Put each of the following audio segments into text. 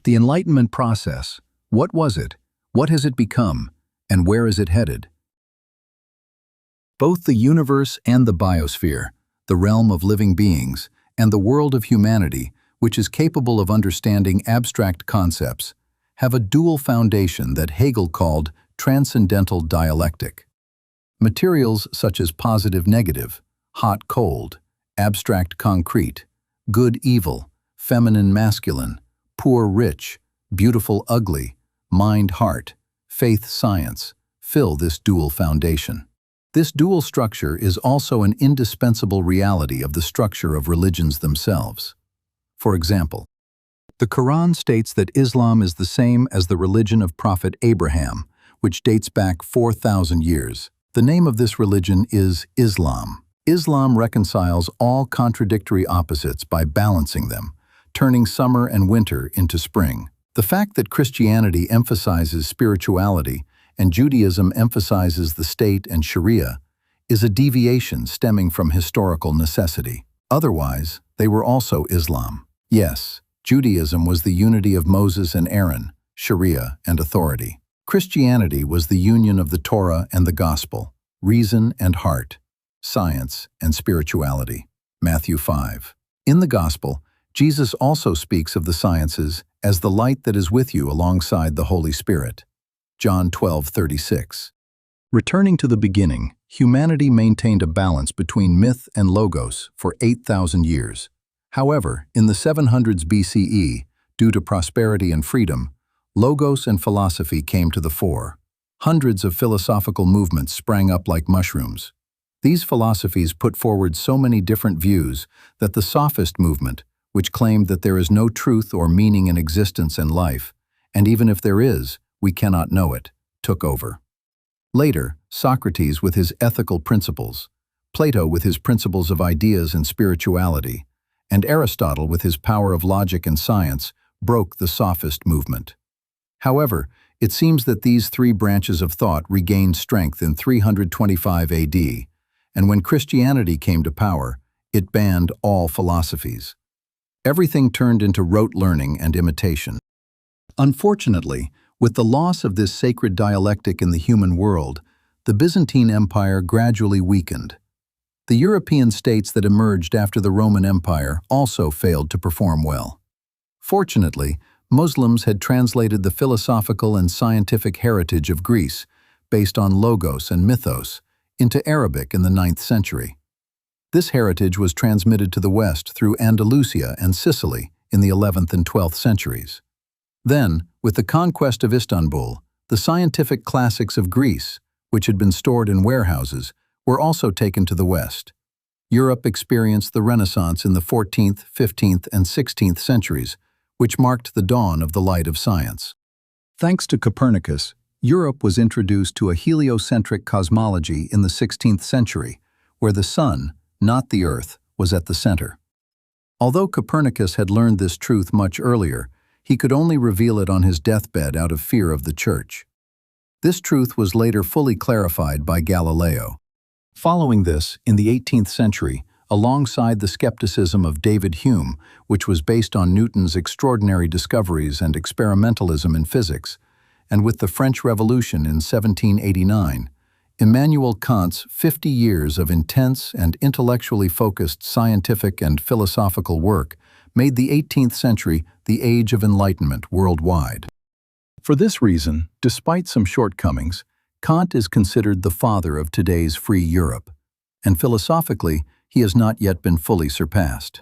The Enlightenment process. What was it? What has it become? And where is it headed? Both the universe and the biosphere, the realm of living beings, and the world of humanity, which is capable of understanding abstract concepts, have a dual foundation that Hegel called transcendental dialectic. Materials such as positive-negative, hot-cold, abstract-concrete, good-evil, feminine-masculine, poor-rich, beautiful-ugly, mind-heart, faith-science, fill this dual foundation. This dual structure is also an indispensable reality of the structure of religions themselves. For example, the Quran states that Islam is the same as the religion of Prophet Abraham, which dates back 4,000 years. The name of this religion is Islam. Islam reconciles all contradictory opposites by balancing them, turning summer and winter into spring. The fact that Christianity emphasizes spirituality and Judaism emphasizes the state and Sharia is a deviation stemming from historical necessity. Otherwise, they were also Islam. Yes, Judaism was the unity of Moses and Aaron, Sharia and authority. Christianity was the union of the Torah and the Gospel, reason and heart, science and spirituality. Matthew 5. In the Gospel, Jesus also speaks of the sciences as the light that is with you alongside the Holy Spirit. John 12:36. Returning to the beginning, humanity maintained a balance between myth and logos for 8,000 years. However, in the 700s BCE, due to prosperity and freedom, logos and philosophy came to the fore. Hundreds of philosophical movements sprang up like mushrooms. These philosophies put forward so many different views that the sophist movement, which claimed that there is no truth or meaning in existence and life, and even if there is, we cannot know it, took over. Later, Socrates with his ethical principles, Plato with his principles of ideas and spirituality, and Aristotle with his power of logic and science broke the sophist movement. However, it seems that these three branches of thought regained strength in 325 AD, and when Christianity came to power, it banned all philosophies. Everything turned into rote learning and imitation. Unfortunately, with the loss of this sacred dialectic in the human world, the Byzantine Empire gradually weakened. The European states that emerged after the Roman Empire also failed to perform well. Fortunately, Muslims had translated the philosophical and scientific heritage of Greece, based on logos and mythos, into Arabic in the 9th century. This heritage was transmitted to the West through Andalusia and Sicily in the 11th and 12th centuries. Then, with the conquest of Istanbul, the scientific classics of Greece, which had been stored in warehouses, were also taken to the West. Europe experienced the Renaissance in the 14th, 15th, and 16th centuries, which marked the dawn of the light of science. Thanks to Copernicus, Europe was introduced to a heliocentric cosmology in the 16th century, where the sun, not the Earth, was at the center. Although Copernicus had learned this truth much earlier, he could only reveal it on his deathbed out of fear of the Church. This truth was later fully clarified by Galileo. Following this, in the 18th century, alongside the skepticism of David Hume, which was based on Newton's extraordinary discoveries and experimentalism in physics, and with the French Revolution in 1789, Immanuel Kant's 50 years of intense and intellectually focused scientific and philosophical work made the 18th century the age of enlightenment worldwide. For this reason, despite some shortcomings, Kant is considered the father of today's free Europe, and philosophically, he has not yet been fully surpassed.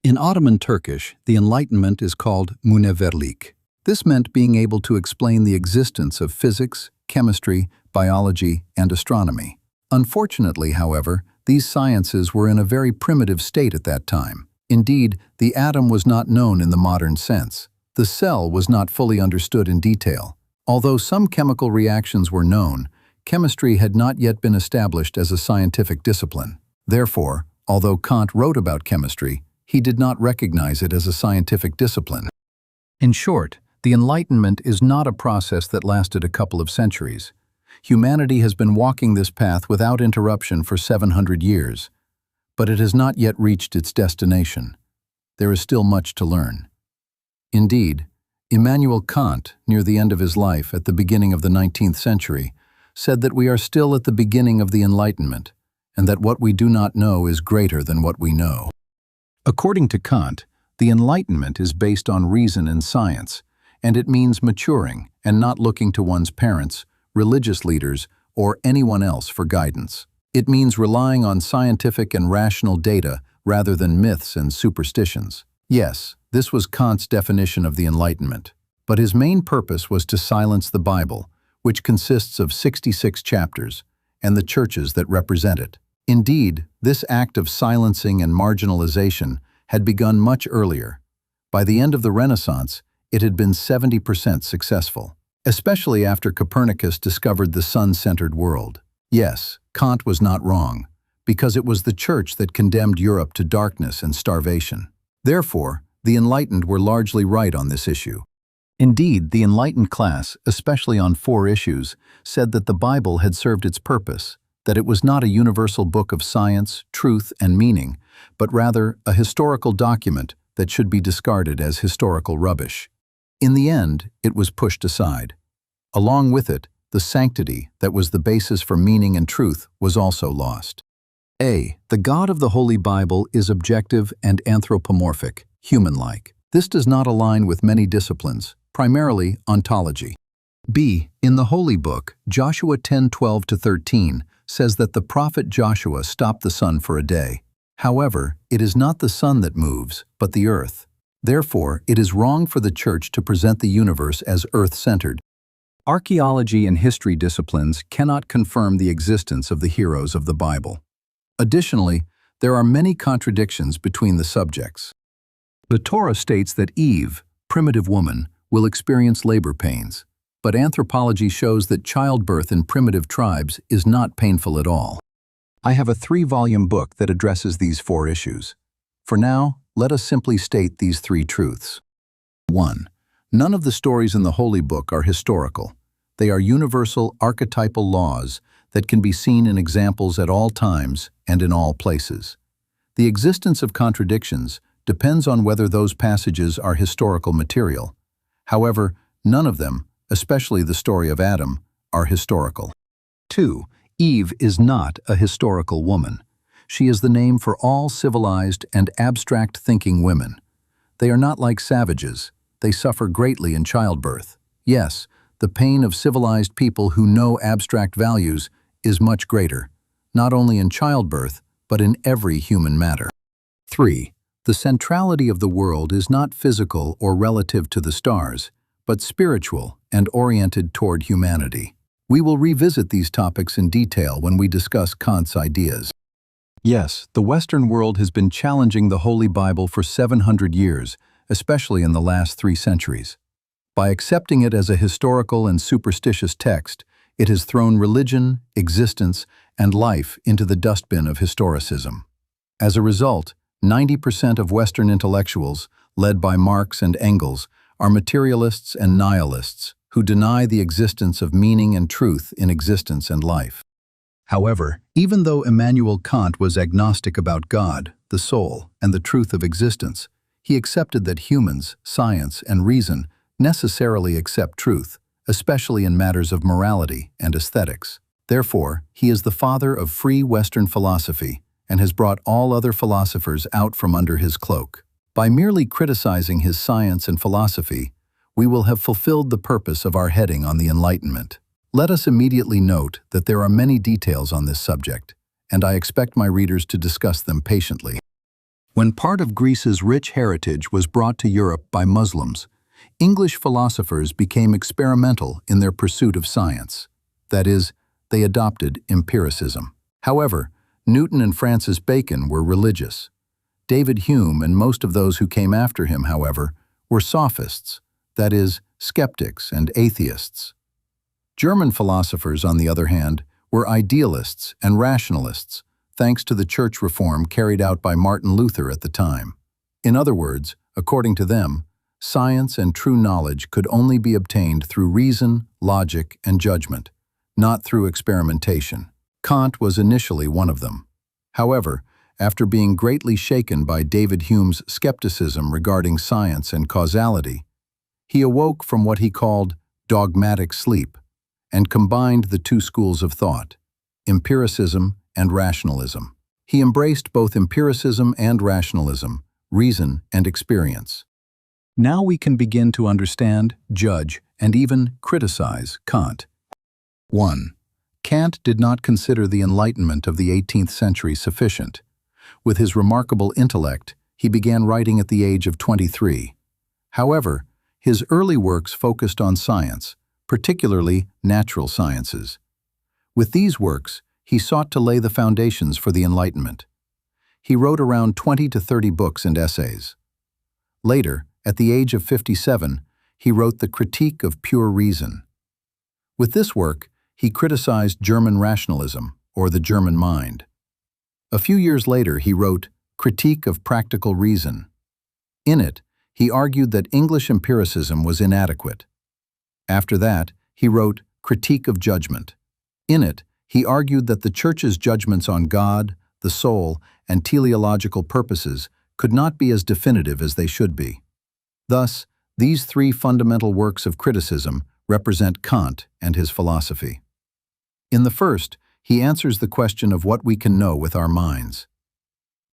In Ottoman Turkish, the Enlightenment is called münevverlik. This meant being able to explain the existence of physics, chemistry, biology, and astronomy. Unfortunately, however, these sciences were in a very primitive state at that time. Indeed, the atom was not known in the modern sense. The cell was not fully understood in detail. Although some chemical reactions were known, chemistry had not yet been established as a scientific discipline. Therefore, although Kant wrote about chemistry, he did not recognize it as a scientific discipline. In short, the Enlightenment is not a process that lasted a couple of centuries. Humanity has been walking this path without interruption for 700 years, but it has not yet reached its destination. There is still much to learn. Indeed, Immanuel Kant, near the end of his life at the beginning of the 19th century, said that we are still at the beginning of the Enlightenment, and that what we do not know is greater than what we know. According to Kant, the Enlightenment is based on reason and science, and it means maturing and not looking to one's parents, religious leaders, or anyone else for guidance. It means relying on scientific and rational data rather than myths and superstitions. Yes, this was Kant's definition of the Enlightenment, but his main purpose was to silence the Bible, which consists of 66 chapters, and the churches that represent it. Indeed, this act of silencing and marginalization had begun much earlier. By the end of the Renaissance, it had been 70% successful, especially after Copernicus discovered the sun-centered world. Yes, Kant was not wrong, because it was the church that condemned Europe to darkness and starvation. Therefore, the enlightened were largely right on this issue. Indeed, the enlightened class, especially on 4 issues, said that the Bible had served its purpose, that it was not a universal book of science, truth, and meaning, but rather a historical document that should be discarded as historical rubbish. In the end, it was pushed aside. Along with it, the sanctity that was the basis for meaning and truth was also lost. A. The God of the Holy Bible is objective and anthropomorphic, human-like. This does not align with many disciplines, primarily ontology. B. In the Holy Book, Joshua 10:12-13 says that the prophet Joshua stopped the sun for a day. However, it is not the sun that moves, but the earth. Therefore, it is wrong for the church to present the universe as earth-centered. Archaeology and history disciplines cannot confirm the existence of the heroes of the Bible. Additionally, there are many contradictions between the subjects. The Torah states that Eve, primitive woman, will experience labor pains, but anthropology shows that childbirth in primitive tribes is not painful at all. I have a 3-volume book that addresses these 4 issues. For now, let us simply state these 3 truths. 1. None of the stories in the Holy Book are historical. They are universal archetypal laws that can be seen in examples at all times and in all places. The existence of contradictions depends on whether those passages are historical material. However, none of them, especially the story of Adam, are historical. 2. Eve is not a historical woman. She is the name for all civilized and abstract-thinking women. They are not like savages. They suffer greatly in childbirth. Yes, the pain of civilized people who know abstract values is much greater, not only in childbirth, but in every human matter. 3. The centrality of the world is not physical or relative to the stars, but spiritual and oriented toward humanity. We will revisit these topics in detail when we discuss Kant's ideas. Yes, the Western world has been challenging the Holy Bible for 700 years, especially in the last 3 centuries. By accepting it as a historical and superstitious text, it has thrown religion, existence, and life into the dustbin of historicism. As a result, 90% of Western intellectuals, led by Marx and Engels, are materialists and nihilists who deny the existence of meaning and truth in existence and life. However, even though Immanuel Kant was agnostic about God, the soul, and the truth of existence, he accepted that humans, science, and reason necessarily accept truth, especially in matters of morality and aesthetics. Therefore, he is the father of free Western philosophy and has brought all other philosophers out from under his cloak. By merely criticizing his science and philosophy, we will have fulfilled the purpose of our heading on the Enlightenment. Let us immediately note that there are many details on this subject, and I expect my readers to discuss them patiently. When part of Greece's rich heritage was brought to Europe by Muslims, English philosophers became experimental in their pursuit of science. That is, they adopted empiricism. However, Newton and Francis Bacon were religious. David Hume and most of those who came after him, however, were sophists, that is, skeptics and atheists. German philosophers, on the other hand, were idealists and rationalists, thanks to the church reform carried out by Martin Luther at the time. In other words, according to them, science and true knowledge could only be obtained through reason, logic, and judgment, not through experimentation. Kant was initially one of them. However, after being greatly shaken by David Hume's skepticism regarding science and causality, He awoke from what he called dogmatic sleep and combined the two schools of thought, empiricism and rationalism. He embraced both empiricism and rationalism, reason and experience. Now we can begin to understand, judge, and even criticize Kant. 1. Kant did not consider the Enlightenment of the 18th century sufficient. With his remarkable intellect, he began writing at the age of 23. However, his early works focused on science, particularly natural sciences. With these works, he sought to lay the foundations for the Enlightenment. He wrote around 20 to 30 books and essays. Later, at the age of 57, he wrote the Critique of Pure Reason. With this work, he criticized German rationalism, or the German mind. A few years later, he wrote Critique of Practical Reason. In it, he argued that English empiricism was inadequate. After that, he wrote Critique of Judgment. In it, he argued that the Church's judgments on God, the soul, and teleological purposes could not be as definitive as they should be. Thus, these three fundamental works of criticism represent Kant and his philosophy. In the first, he answers the question of what we can know with our minds.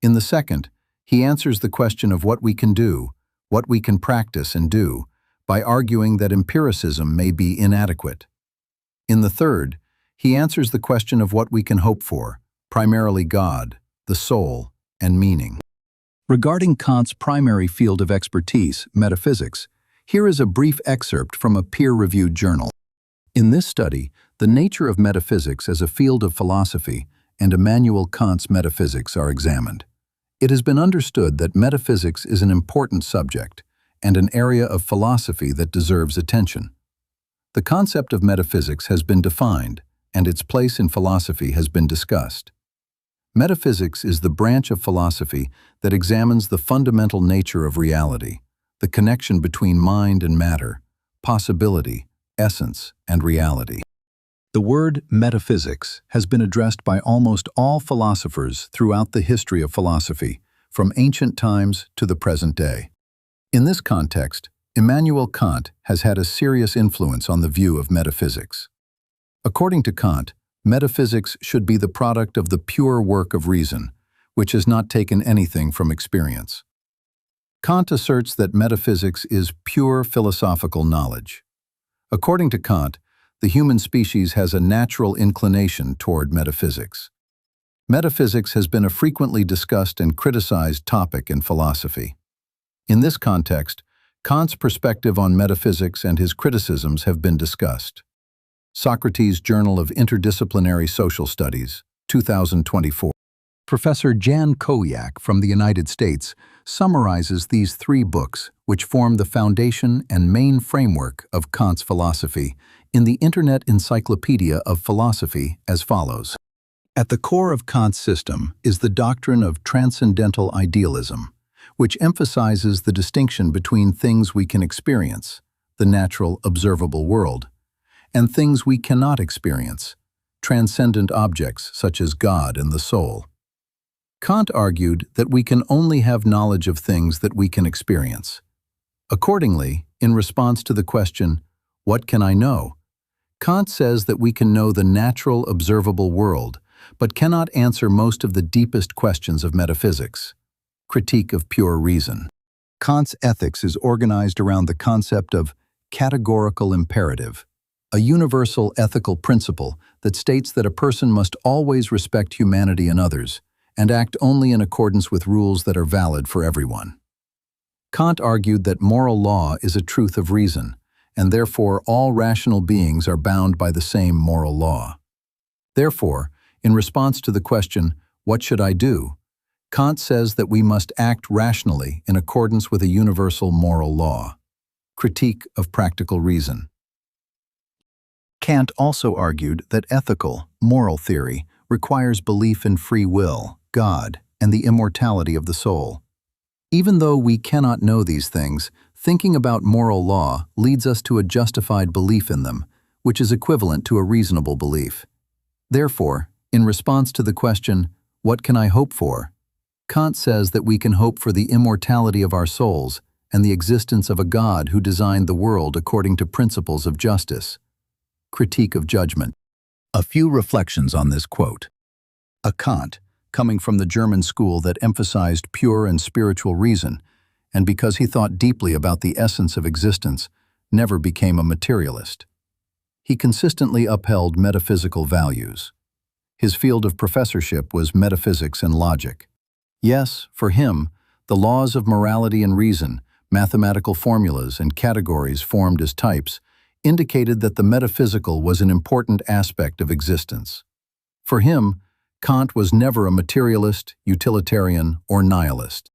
In the second, he answers the question of what we can do, what we can practice and do, by arguing that empiricism may be inadequate. In the third, he answers the question of what we can hope for, primarily God, the soul, and meaning. Regarding Kant's primary field of expertise, metaphysics, here is a brief excerpt from a peer-reviewed journal. In this study, the nature of metaphysics as a field of philosophy and Immanuel Kant's metaphysics are examined. It has been understood that metaphysics is an important subject and an area of philosophy that deserves attention. The concept of metaphysics has been defined, and its place in philosophy has been discussed. Metaphysics is the branch of philosophy that examines the fundamental nature of reality, the connection between mind and matter, possibility, essence, and reality. The word metaphysics has been addressed by almost all philosophers throughout the history of philosophy, from ancient times to the present day. In this context, Immanuel Kant has had a serious influence on the view of metaphysics. According to Kant, metaphysics should be the product of the pure work of reason, which has not taken anything from experience. Kant asserts that metaphysics is pure philosophical knowledge. According to Kant, the human species has a natural inclination toward metaphysics. Metaphysics has been a frequently discussed and criticized topic in philosophy. In this context, Kant's perspective on metaphysics and his criticisms have been discussed. Socrates Journal of Interdisciplinary Social Studies, 2024. Professor Jan Kowiak from the United States summarizes these three books, which form the foundation and main framework of Kant's philosophy, in the Internet Encyclopedia of Philosophy as follows. At the core of Kant's system is the doctrine of transcendental idealism, which emphasizes the distinction between things we can experience, the natural observable world, and things we cannot experience, transcendent objects such as God and the soul. Kant argued that we can only have knowledge of things that we can experience. Accordingly, in response to the question, "What can I know?" Kant says that we can know the natural observable world, but cannot answer most of the deepest questions of metaphysics. Critique of Pure Reason. Kant's ethics is organized around the concept of categorical imperative, a universal ethical principle that states that a person must always respect humanity and others, and act only in accordance with rules that are valid for everyone. Kant argued that moral law is a truth of reason, and therefore all rational beings are bound by the same moral law. Therefore, in response to the question, "What should I do?" Kant says that we must act rationally in accordance with a universal moral law. Critique of Practical Reason. Kant also argued that ethical, moral theory requires belief in free will, God, and the immortality of the soul. Even though we cannot know these things, thinking about moral law leads us to a justified belief in them, which is equivalent to a reasonable belief. Therefore, in response to the question, "What can I hope for?" Kant says that we can hope for the immortality of our souls and the existence of a God who designed the world according to principles of justice. Critique of judgment. A few reflections on this quote. A Kant, coming from the German school that emphasized pure and spiritual reason, and because he thought deeply about the essence of existence, never became a materialist. He consistently upheld metaphysical values. His field of professorship was metaphysics and logic. Yes, for him, the laws of morality and reason, mathematical formulas and categories formed as types, indicated that the metaphysical was an important aspect of existence. For him, Kant was never a materialist, utilitarian, or nihilist.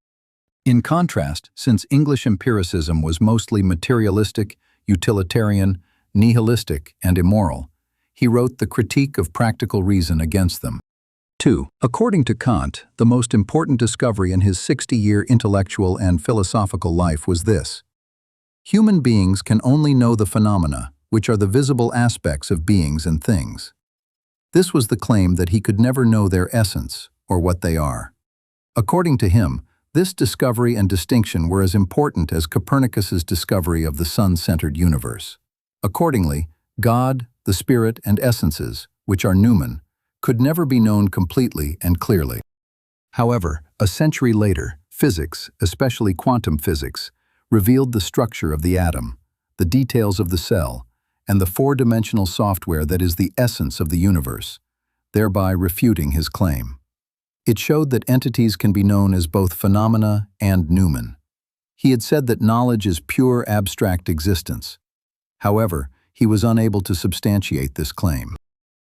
In contrast, since English empiricism was mostly materialistic, utilitarian, nihilistic, and immoral, he wrote the Critique of Practical Reason against them. 2. According to Kant, the most important discovery in his 60-year intellectual and philosophical life was this: human beings can only know the phenomena, which are the visible aspects of beings and things. This was the claim that he could never know their essence, or what they are. According to him, this discovery and distinction were as important as Copernicus's discovery of the sun-centered universe. Accordingly, God, the spirit, and essences, which are noumen, could never be known completely and clearly. However, a century later, physics, especially quantum physics, revealed the structure of the atom, the details of the cell, and the four-dimensional software that is the essence of the universe, thereby refuting his claim. It showed that entities can be known as both phenomena and noumen. He had said that knowledge is pure abstract existence. However, he was unable to substantiate this claim.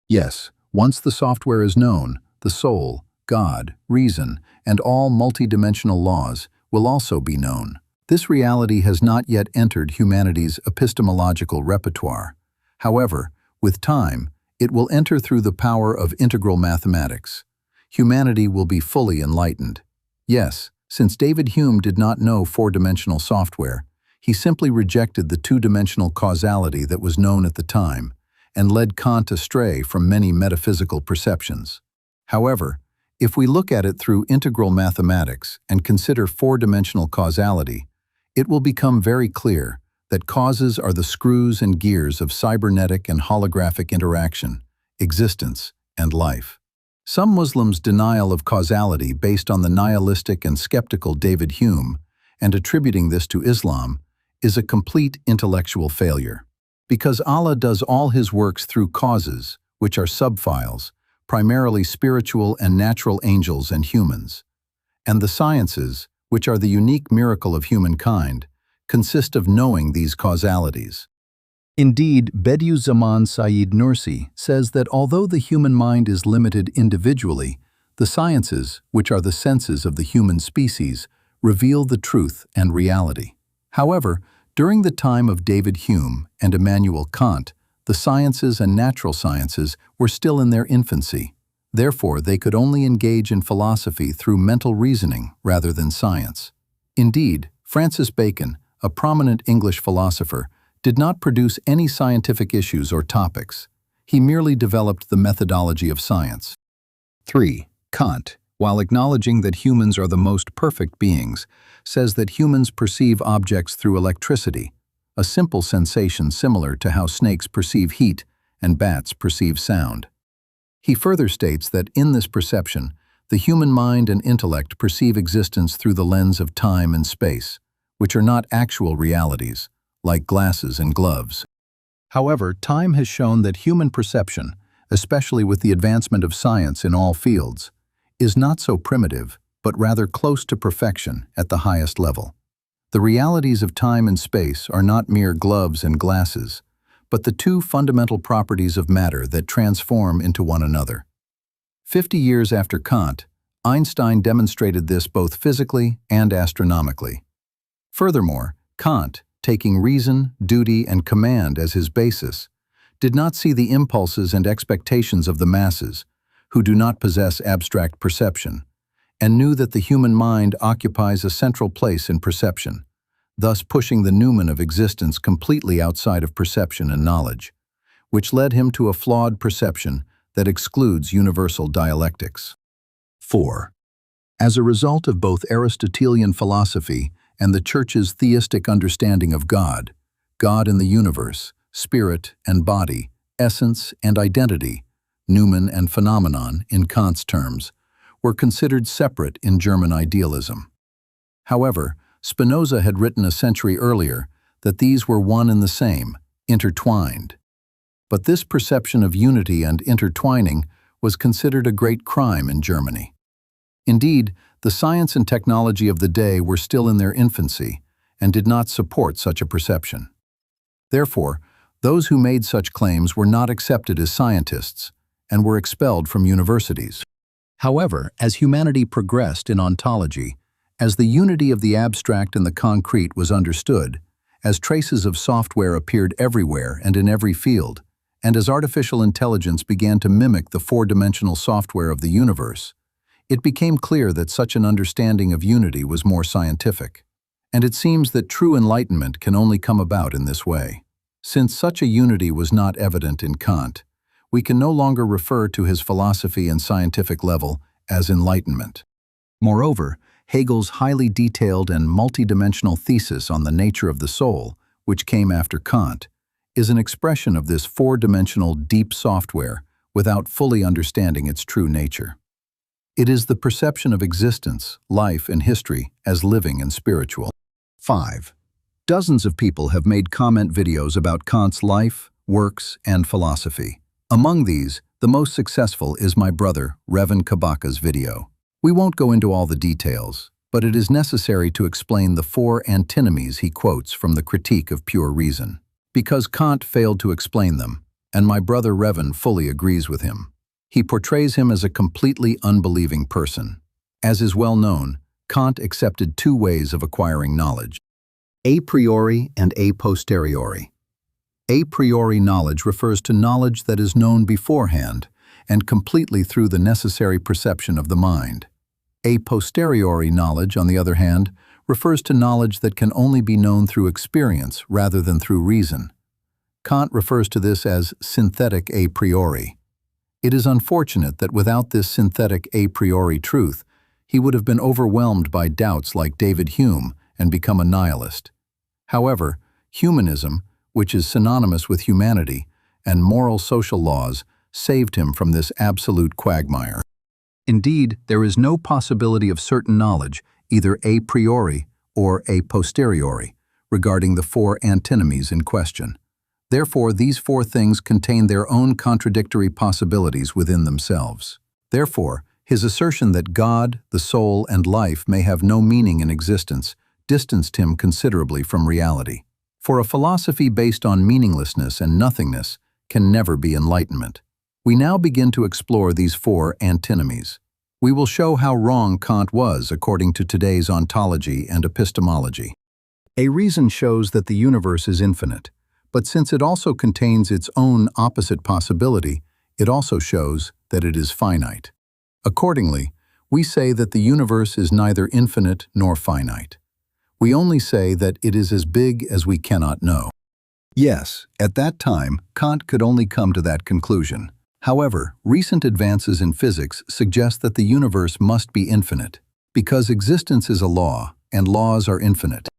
Yes, once the software is known, the soul, God, reason, and all multidimensional laws will also be known. This reality has not yet entered humanity's epistemological repertoire. However, with time, it will enter through the power of integral mathematics. Humanity will be fully enlightened. Yes, since David Hume did not know four-dimensional software, he simply rejected the two-dimensional causality that was known at the time and led Kant astray from many metaphysical perceptions. However, if we look at it through integral mathematics and consider four-dimensional causality, it will become very clear that causes are the screws and gears of cybernetic and holographic interaction, existence, and life. Some Muslims' denial of causality based on the nihilistic and skeptical David Hume, and attributing this to Islam, is a complete intellectual failure. Because Allah does all his works through causes, which are subfiles, primarily spiritual and natural angels and humans. And the sciences, which are the unique miracle of humankind, consist of knowing these causalities. Indeed, Bediüzzaman Said Nursi says that although the human mind is limited individually, the sciences, which are the senses of the human species, reveal the truth and reality. However, during the time of David Hume and Immanuel Kant, the sciences and natural sciences were still in their infancy. Therefore, they could only engage in philosophy through mental reasoning rather than science. Indeed, Francis Bacon, a prominent English philosopher, did not produce any scientific issues or topics. He merely developed the methodology of science. 3. Kant, while acknowledging that humans are the most perfect beings, says that humans perceive objects through electricity, a simple sensation similar to how snakes perceive heat and bats perceive sound. He further states that in this perception, the human mind and intellect perceive existence through the lens of time and space, which are not actual realities, like glasses and gloves. However, time has shown that human perception, especially with the advancement of science in all fields, is not so primitive, but rather close to perfection at the highest level. The realities of time and space are not mere gloves and glasses, but the two fundamental properties of matter that transform into one another. 50 years after Kant, Einstein demonstrated this both physically and astronomically. Furthermore, Kant, taking reason, duty, and command as his basis, did not see the impulses and expectations of the masses, who do not possess abstract perception, and knew that the human mind occupies a central place in perception, thus pushing the noumen of existence completely outside of perception and knowledge, which led him to a flawed perception that excludes universal dialectics. 4. As a result of both Aristotelian philosophy and the Church's theistic understanding of God, God in the universe, spirit and body, essence and identity, noumen and phenomenon in Kant's terms, were considered separate in German idealism. However, Spinoza had written a century earlier that these were one and the same, intertwined. But this perception of unity and intertwining was considered a great crime in Germany. Indeed, the science and technology of the day were still in their infancy and did not support such a perception. Therefore, those who made such claims were not accepted as scientists and were expelled from universities. However, as humanity progressed in ontology, as the unity of the abstract and the concrete was understood, as traces of software appeared everywhere and in every field, and as artificial intelligence began to mimic the four-dimensional software of the universe, it became clear that such an understanding of unity was more scientific. And it seems that true enlightenment can only come about in this way. Since such a unity was not evident in Kant, we can no longer refer to his philosophy and scientific level as enlightenment. Moreover, Hegel's highly detailed and multidimensional thesis on the nature of the soul, which came after Kant, is an expression of this four-dimensional deep software without fully understanding its true nature. It is the perception of existence, life, and history as living and spiritual. 5. Dozens of people have made comment videos about Kant's life, works, and philosophy. Among these, the most successful is my brother, Revan Kabaka's video. We won't go into all the details, but it is necessary to explain the four antinomies he quotes from the Critique of Pure Reason, because Kant failed to explain them, and my brother Revan fully agrees with him. He portrays him as a completely unbelieving person. As is well known, Kant accepted two ways of acquiring knowledge: a priori and a posteriori. A priori knowledge refers to knowledge that is known beforehand and completely through the necessary perception of the mind. A posteriori knowledge, on the other hand, refers to knowledge that can only be known through experience rather than through reason. Kant refers to this as synthetic a priori. It is unfortunate that without this synthetic a priori truth, he would have been overwhelmed by doubts like David Hume and become a nihilist. However, humanism, which is synonymous with humanity, and moral social laws saved him from this absolute quagmire. Indeed, there is no possibility of certain knowledge, either a priori or a posteriori, regarding the four antinomies in question. Therefore, these four things contain their own contradictory possibilities within themselves. Therefore, his assertion that God, the soul, and life may have no meaning in existence distanced him considerably from reality. For a philosophy based on meaninglessness and nothingness can never be enlightenment. We now begin to explore these four antinomies. We will show how wrong Kant was according to today's ontology and epistemology. A reason shows that the universe is infinite, but since it also contains its own opposite possibility, it also shows that it is finite. Accordingly, we say that the universe is neither infinite nor finite. We only say that it is as big as we cannot know. Yes, at that time, Kant could only come to that conclusion. However, recent advances in physics suggest that the universe must be infinite, because existence is a law, and laws are infinite.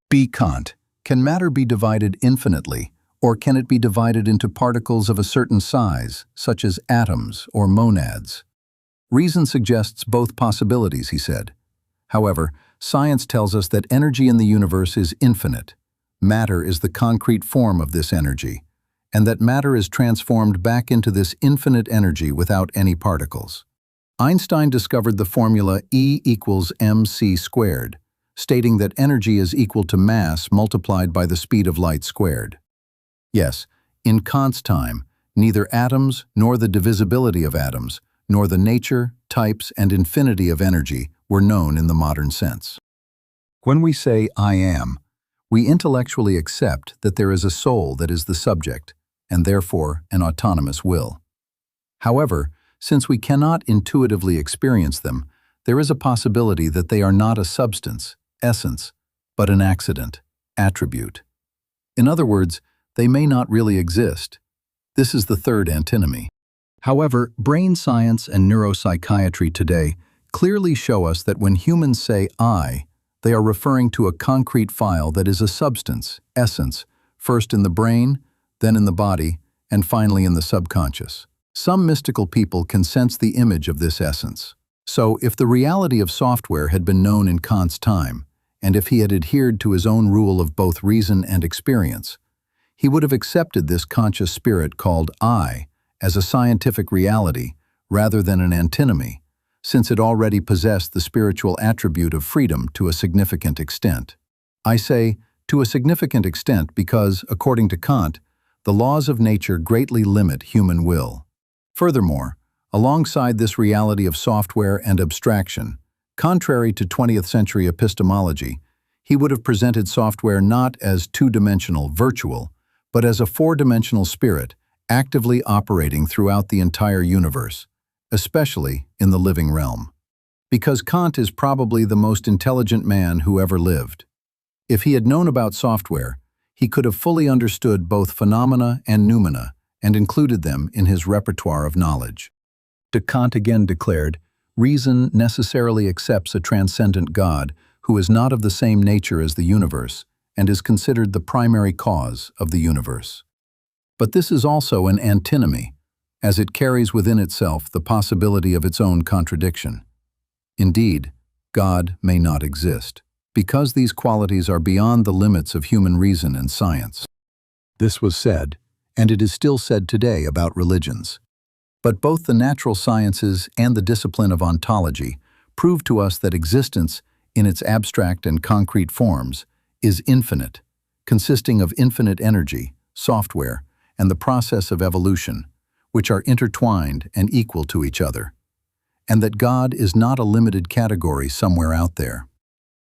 B. Kant, can matter be divided infinitely, or can it be divided into particles of a certain size, such as atoms or monads? Reason suggests both possibilities, he said. However, science tells us that energy in the universe is infinite. Matter is the concrete form of this energy, and that matter is transformed back into this infinite energy without any particles. Einstein discovered the formula E equals mc squared, stating that energy is equal to mass multiplied by the speed of light squared. Yes, in Kant's time, neither atoms nor the divisibility of atoms, nor the nature, types, and infinity of energy were known in the modern sense. When we say I am, we intellectually accept that there is a soul that is the subject, and therefore an autonomous will. However, since we cannot intuitively experience them, there is a possibility that they are not a substance, essence, but an accident, attribute. In other words, they may not really exist. This is the third antinomy. However, brain science and neuropsychiatry today clearly show us that when humans say I, They are referring to a concrete file that is a substance, essence, first in the brain, then in the body, and finally in the subconscious. Some mystical people can sense the image of this essence. So, if the reality of software had been known in Kant's time, and if he had adhered to his own rule of both reason and experience, he would have accepted this conscious spirit called I as a scientific reality rather than an antinomy, since it already possessed the spiritual attribute of freedom to a significant extent. I say, to a significant extent because, according to Kant, the laws of nature greatly limit human will. Furthermore, alongside this reality of software and abstraction, contrary to 20th century epistemology, he would have presented software not as two-dimensional, virtual, but as a four-dimensional spirit actively operating throughout the entire universe, especially in the living realm. Because Kant is probably the most intelligent man who ever lived. If he had known about software, he could have fully understood both phenomena and noumena and included them in his repertoire of knowledge. Kant again declared, reason necessarily accepts a transcendent God who is not of the same nature as the universe and is considered the primary cause of the universe. But this is also an antinomy, as it carries within itself the possibility of its own contradiction. Indeed, God may not exist, because these qualities are beyond the limits of human reason and science. This was said, and it is still said today about religions. But both the natural sciences and the discipline of ontology prove to us that existence, in its abstract and concrete forms, is infinite, consisting of infinite energy, software, and the process of evolution, which are intertwined and equal to each other, and that God is not a limited category somewhere out there.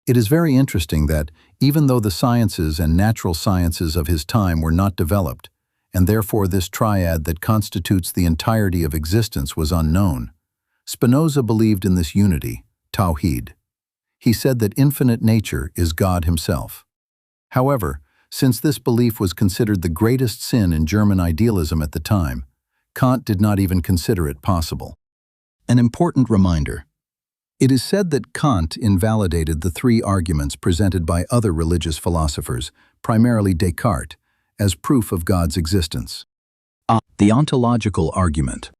It is very interesting that, even though the sciences and natural sciences of his time were not developed, and therefore this triad that constitutes the entirety of existence was unknown, Spinoza believed in this unity, Tawhid. He said that infinite nature is God himself. However, since this belief was considered the greatest sin in German idealism at the time, Kant did not even consider it possible. An important reminder. It is said that Kant invalidated the three arguments presented by other religious philosophers, primarily Descartes, as proof of God's existence. The ontological argument.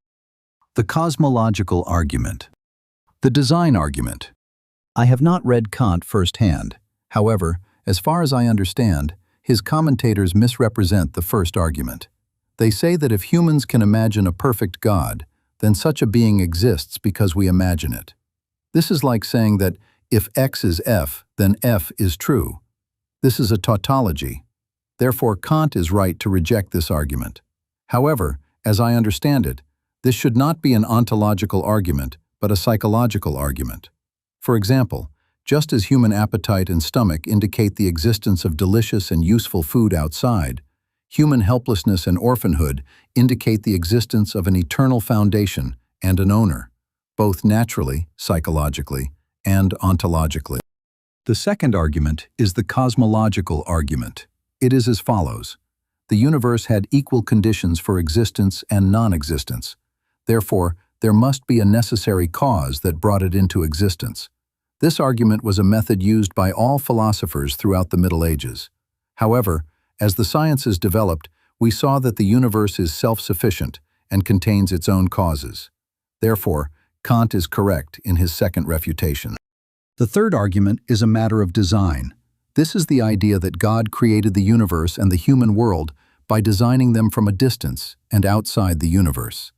The cosmological argument. The design argument. I have not read Kant firsthand. However, as far as I understand, his commentators misrepresent the first argument. They say that if humans can imagine a perfect God, then such a being exists because we imagine it. This is like saying that if X is F, then F is true. This is a tautology. Therefore, Kant is right to reject this argument. However, as I understand it, this should not be an ontological argument, but a psychological argument. For example, just as human appetite and stomach indicate the existence of delicious and useful food outside, human helplessness and orphanhood indicate the existence of an eternal foundation and an owner, both naturally, psychologically, and ontologically. The second argument is the cosmological argument. It is as follows. The universe had equal conditions for existence and non-existence. Therefore, there must be a necessary cause that brought it into existence. This argument was a method used by all philosophers throughout the Middle Ages. However, as the sciences developed, we saw that the universe is self-sufficient and contains its own causes. Therefore, Kant is correct in his second refutation. The third argument is a matter of design. This is the idea that God created the universe and the human world by designing them from a distance and outside the universe.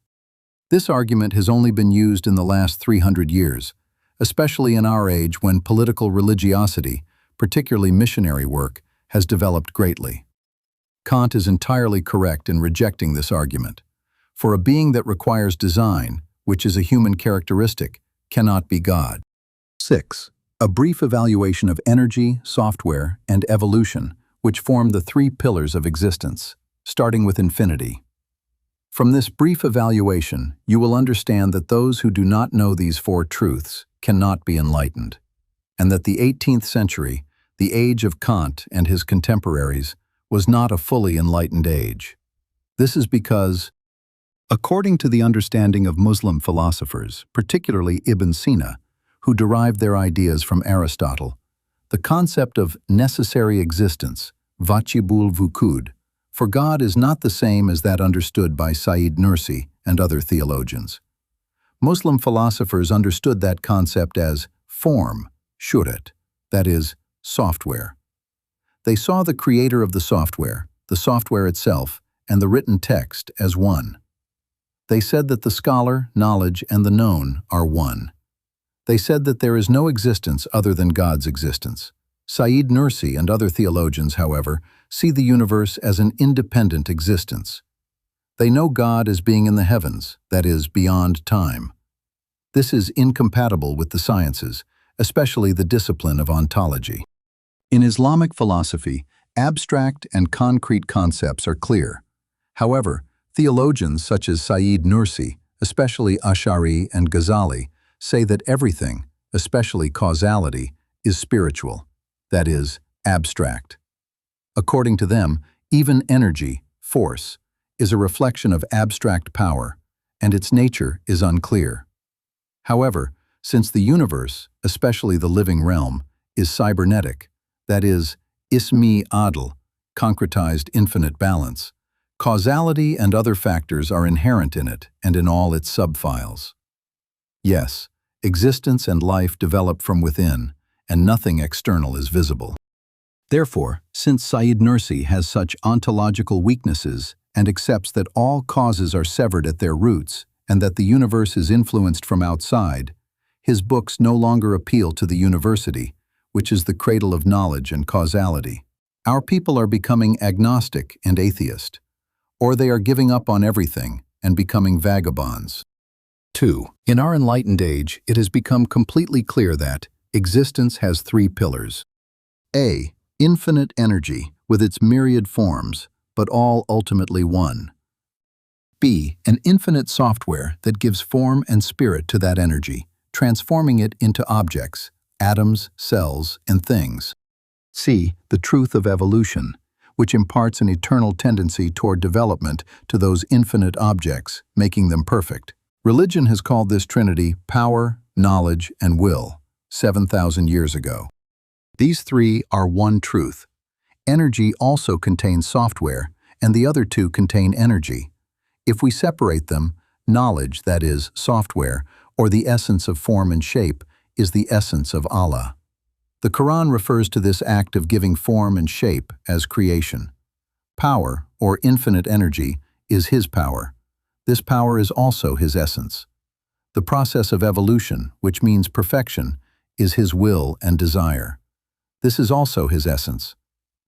This argument has only been used in the last 300 years, especially in our age when political religiosity, particularly missionary work, has developed greatly. Kant is entirely correct in rejecting this argument. For a being that requires design, which is a human characteristic, cannot be God. 6. A brief evaluation of energy, software, and evolution, which form the three pillars of existence, starting with infinity. From this brief evaluation, you will understand that those who do not know these four truths cannot be enlightened, and that the 18th century, the age of Kant and his contemporaries, was not a fully enlightened age. This is because, according to the understanding of Muslim philosophers, particularly Ibn Sina, who derived their ideas from Aristotle, the concept of necessary existence, vacibul vukud, for God is not the same as that understood by Said Nursi and other theologians. Muslim philosophers understood that concept as form, shurat, that is, software. They saw the creator of the software itself, and the written text as one. They said that the scholar, knowledge, and the known are one. They said that there is no existence other than God's existence. Said Nursi and other theologians, however, see the universe as an independent existence. They know God as being in the heavens, that is, beyond time. This is incompatible with the sciences, especially the discipline of ontology. In Islamic philosophy, abstract and concrete concepts are clear. However, theologians such as Said Nursi, especially Ash'ari and Ghazali, say that everything, especially causality, is spiritual, that is, abstract. According to them, even energy, force, is a reflection of abstract power, and its nature is unclear. However, since the universe, especially the living realm, is cybernetic, that is, ismi adl, concretized infinite balance, causality and other factors are inherent in it and in all its subfiles. Yes, existence and life develop from within, and nothing external is visible. Therefore, since Said Nursi has such ontological weaknesses and accepts that all causes are severed at their roots and that the universe is influenced from outside, his books no longer appeal to the university, which is the cradle of knowledge and causality. Our people are becoming agnostic and atheist, or they are giving up on everything and becoming vagabonds. 2. In our enlightened age, it has become completely clear that existence has three pillars. A. Infinite energy, with its myriad forms, but all ultimately one. B. An infinite software that gives form and spirit to that energy, transforming it into objects, atoms, cells, and things. C. The truth of evolution, which imparts an eternal tendency toward development to those infinite objects, making them perfect. Religion has called this trinity power, knowledge, and will, 7,000 years ago. These three are one truth. Energy also contains software, and the other two contain energy. If we separate them, knowledge, that is, software, or the essence of form and shape, is the essence of Allah. The Quran refers to this act of giving form and shape as creation. Power, or infinite energy, is His power. This power is also His essence. The process of evolution, which means perfection, is His will and desire. This is also His essence.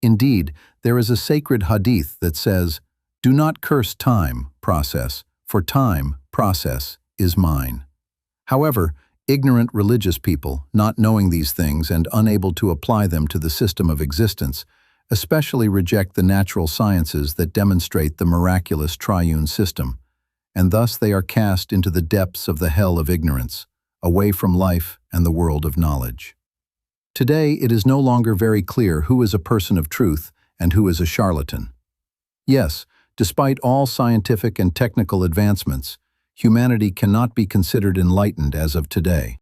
Indeed, there is a sacred hadith that says, "Do not curse time, process, for time, process, is mine." However, ignorant religious people, not knowing these things and unable to apply them to the system of existence, especially reject the natural sciences that demonstrate the miraculous triune system, and thus they are cast into the depths of the hell of ignorance, away from life and the world of knowledge. Today, it is no longer very clear who is a person of truth and who is a charlatan. Yes, despite all scientific and technical advancements, humanity cannot be considered enlightened as of today.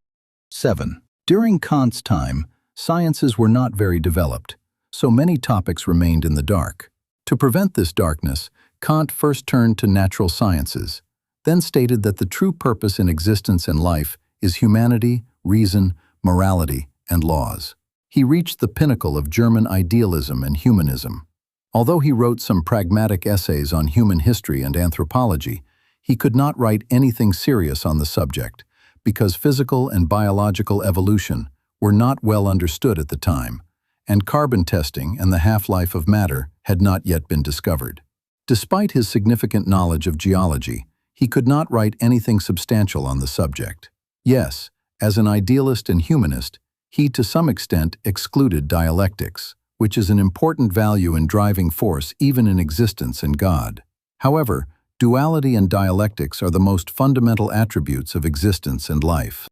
7. During Kant's time, sciences were not very developed, so many topics remained in the dark. To prevent this darkness, Kant first turned to natural sciences, then stated that the true purpose in existence and life is humanity, reason, morality, and laws. He reached the pinnacle of German idealism and humanism. Although he wrote some pragmatic essays on human history and anthropology, he could not write anything serious on the subject because physical and biological evolution were not well understood at the time, and carbon testing and the half-life of matter had not yet been discovered. Despite his significant knowledge of geology, he could not write anything substantial on the subject. Yes, as an idealist and humanist, he to some extent excluded dialectics, which is an important value and driving force even in existence and God. However, duality and dialectics are the most fundamental attributes of existence and life.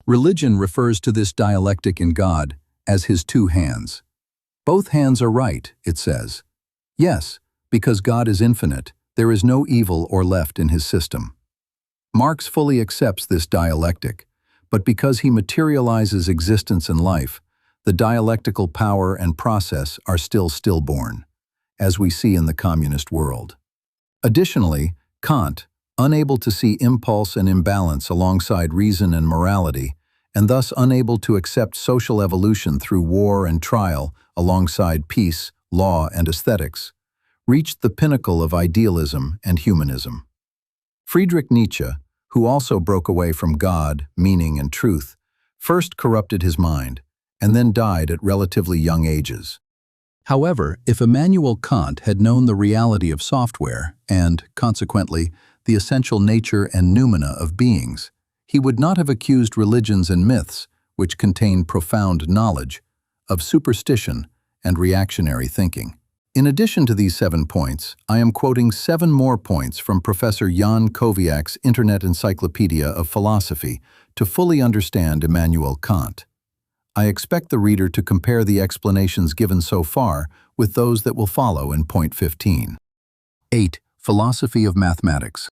Religion refers to this dialectic in God as His two hands. Both hands are right, it says. Yes, because God is infinite, there is no evil or left in His system. Marx fully accepts this dialectic, but because he materializes existence and life, The dialectical power and process are still stillborn, as we see in the communist world. Additionally, Kant, unable to see impulse and imbalance alongside reason and morality, and thus unable to accept social evolution through war and trial alongside peace, law, and aesthetics, reached the pinnacle of idealism and humanism. Friedrich Nietzsche, who also broke away from God, meaning, and truth, first corrupted his mind, and then died at relatively young ages. However, if Immanuel Kant had known the reality of software and, consequently, the essential nature and noumena of beings, he would not have accused religions and myths, which contain profound knowledge, of superstition and reactionary thinking. In addition to these 7 points, I am quoting 7 more points from Professor Jan Kowiak's Internet Encyclopedia of Philosophy to fully understand Immanuel Kant. I expect the reader to compare the explanations given so far with those that will follow in point 15. 8. Philosophy of mathematics.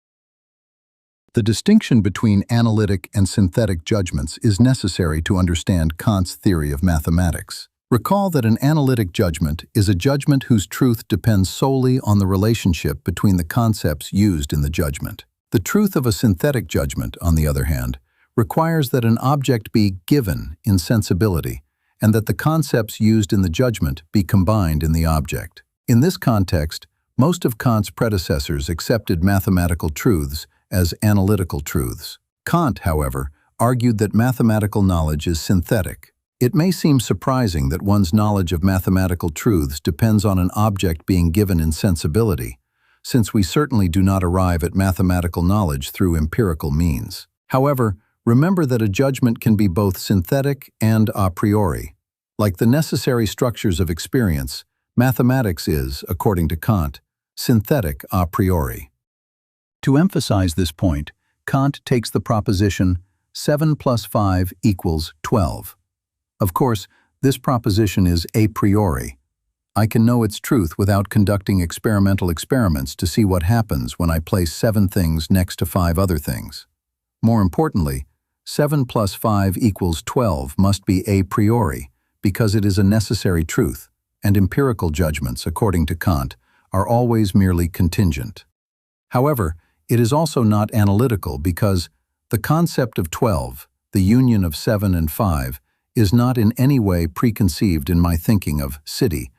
The distinction between analytic and synthetic judgments is necessary to understand Kant's theory of mathematics. Recall that an analytic judgment is a judgment whose truth depends solely on the relationship between the concepts used in the judgment. The truth of a synthetic judgment, on the other hand, requires that an object be given in sensibility and that the concepts used in the judgment be combined in the object. In this context, most of Kant's predecessors accepted mathematical truths as analytical truths. Kant, however, argued that mathematical knowledge is synthetic. It may seem surprising that one's knowledge of mathematical truths depends on an object being given in sensibility, since we certainly do not arrive at mathematical knowledge through empirical means. However, remember that a judgment can be both synthetic and a priori. Like the necessary structures of experience, mathematics is, according to Kant, synthetic a priori. To emphasize this point, Kant takes the proposition 7 plus 5 equals 12. Of course, this proposition is a priori. I can know its truth without conducting experimental experiments to see what happens when I place 7 things next to 5 other things. More importantly, 7 plus 5 equals 12 must be a priori because it is a necessary truth, and empirical judgments, according to Kant, are always merely contingent. However, it is also not analytical because the concept of 12, the union of 7 and 5, is not in any way preconceived in my thinking of city,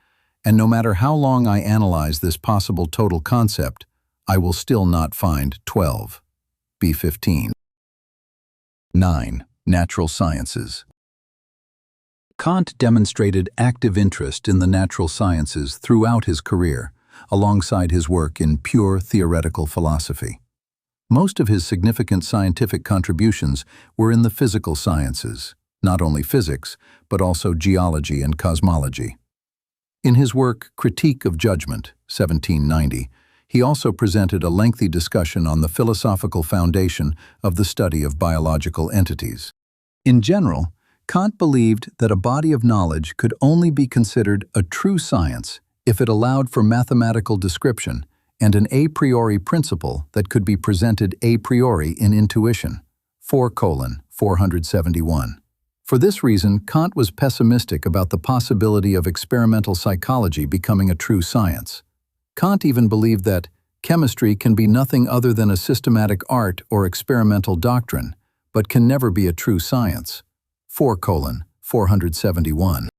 and no matter how long I analyze this possible total concept, I will still not find 12. B15. 9. Natural sciences. Kant demonstrated active interest in the natural sciences throughout his career, alongside his work in pure theoretical philosophy. Most of his significant scientific contributions were in the physical sciences, not only physics, but also geology and cosmology. In his work Critique of Judgment, 1790, he also presented a lengthy discussion on the philosophical foundation of the study of biological entities. In general, Kant believed that a body of knowledge could only be considered a true science if it allowed for mathematical description and an a priori principle that could be presented a priori in intuition. 4:471. For this reason, Kant was pessimistic about the possibility of experimental psychology becoming a true science. Kant even believed that chemistry can be nothing other than a systematic art or experimental doctrine, but can never be a true science. 4:471.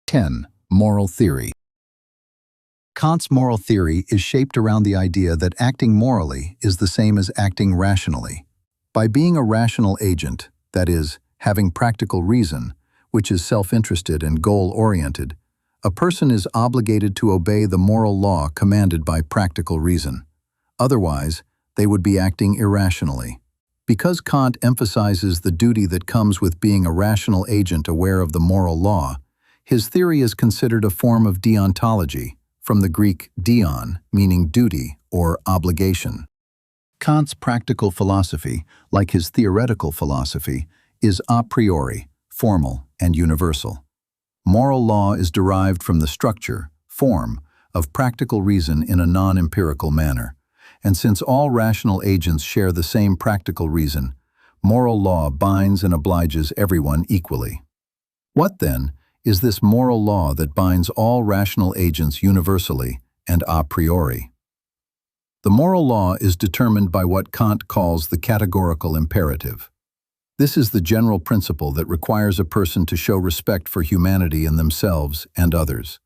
10. Moral theory. Kant's moral theory is shaped around the idea that acting morally is the same as acting rationally. By being a rational agent, that is, having practical reason, which is self-interested and goal-oriented, a person is obligated to obey the moral law commanded by practical reason. Otherwise, they would be acting irrationally. Because Kant emphasizes the duty that comes with being a rational agent aware of the moral law, his theory is considered a form of deontology, from the Greek deon, meaning duty or obligation. Kant's practical philosophy, like his theoretical philosophy, is a priori, formal, and universal. Moral law is derived from the structure, form, of practical reason in a non-empirical manner. And since all rational agents share the same practical reason, moral law binds and obliges everyone equally. What, then, is this moral law that binds all rational agents universally and a priori? The moral law is determined by what Kant calls the categorical imperative. This is the general principle that requires a person to show respect for humanity in themselves and others,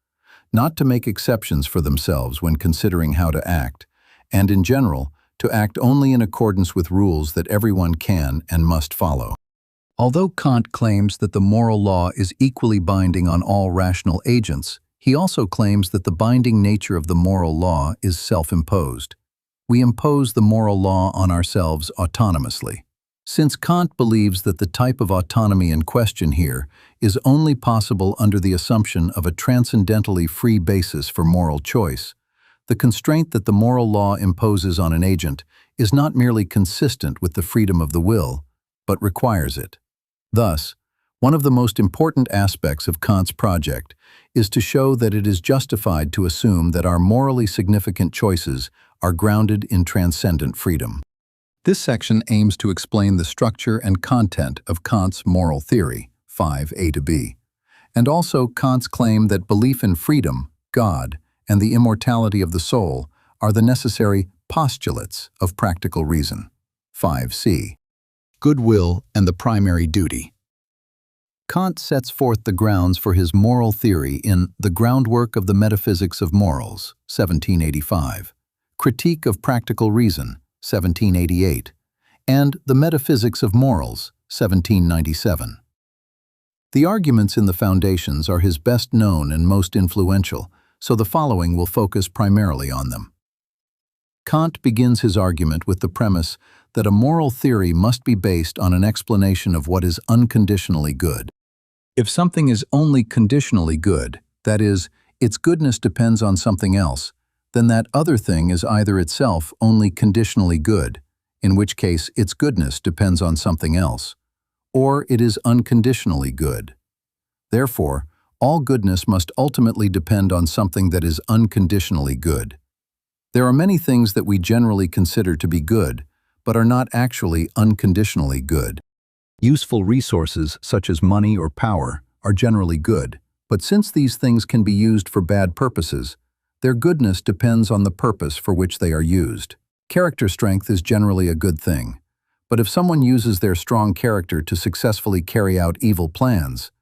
not to make exceptions for themselves when considering how to act, and in general, to act only in accordance with rules that everyone can and must follow. Although Kant claims that the moral law is equally binding on all rational agents, he also claims that the binding nature of the moral law is self-imposed. We impose the moral law on ourselves autonomously. Since Kant believes that the type of autonomy in question here is only possible under the assumption of a transcendentally free basis for moral choice, the constraint that the moral law imposes on an agent is not merely consistent with the freedom of the will, but requires it. Thus, one of the most important aspects of Kant's project is to show that it is justified to assume that our morally significant choices are grounded in transcendent freedom. This section aims to explain the structure and content of Kant's moral theory, 5a to b, and also Kant's claim that belief in freedom, God, and the immortality of the soul are the necessary postulates of practical reason, 5c. Goodwill and the primary duty. Kant sets forth the grounds for his moral theory in The Groundwork of the Metaphysics of Morals, 1785, Critique of Practical Reason, 1788, and The Metaphysics of Morals, 1797. The arguments in the Foundations are his best known and most influential, so the following will focus primarily on them. Kant begins his argument with the premise that a moral theory must be based on an explanation of what is unconditionally good. If something is only conditionally good, that is, its goodness depends on something else, then that other thing is either itself only conditionally good, in which case its goodness depends on something else, or it is unconditionally good. Therefore, all goodness must ultimately depend on something that is unconditionally good. There are many things that we generally consider to be good, but are not actually unconditionally good. Useful resources, such as money or power, are generally good, but since these things can be used for bad purposes, their goodness depends on the purpose for which they are used. Character strength is generally a good thing, but if someone uses their strong character to successfully carry out evil plans,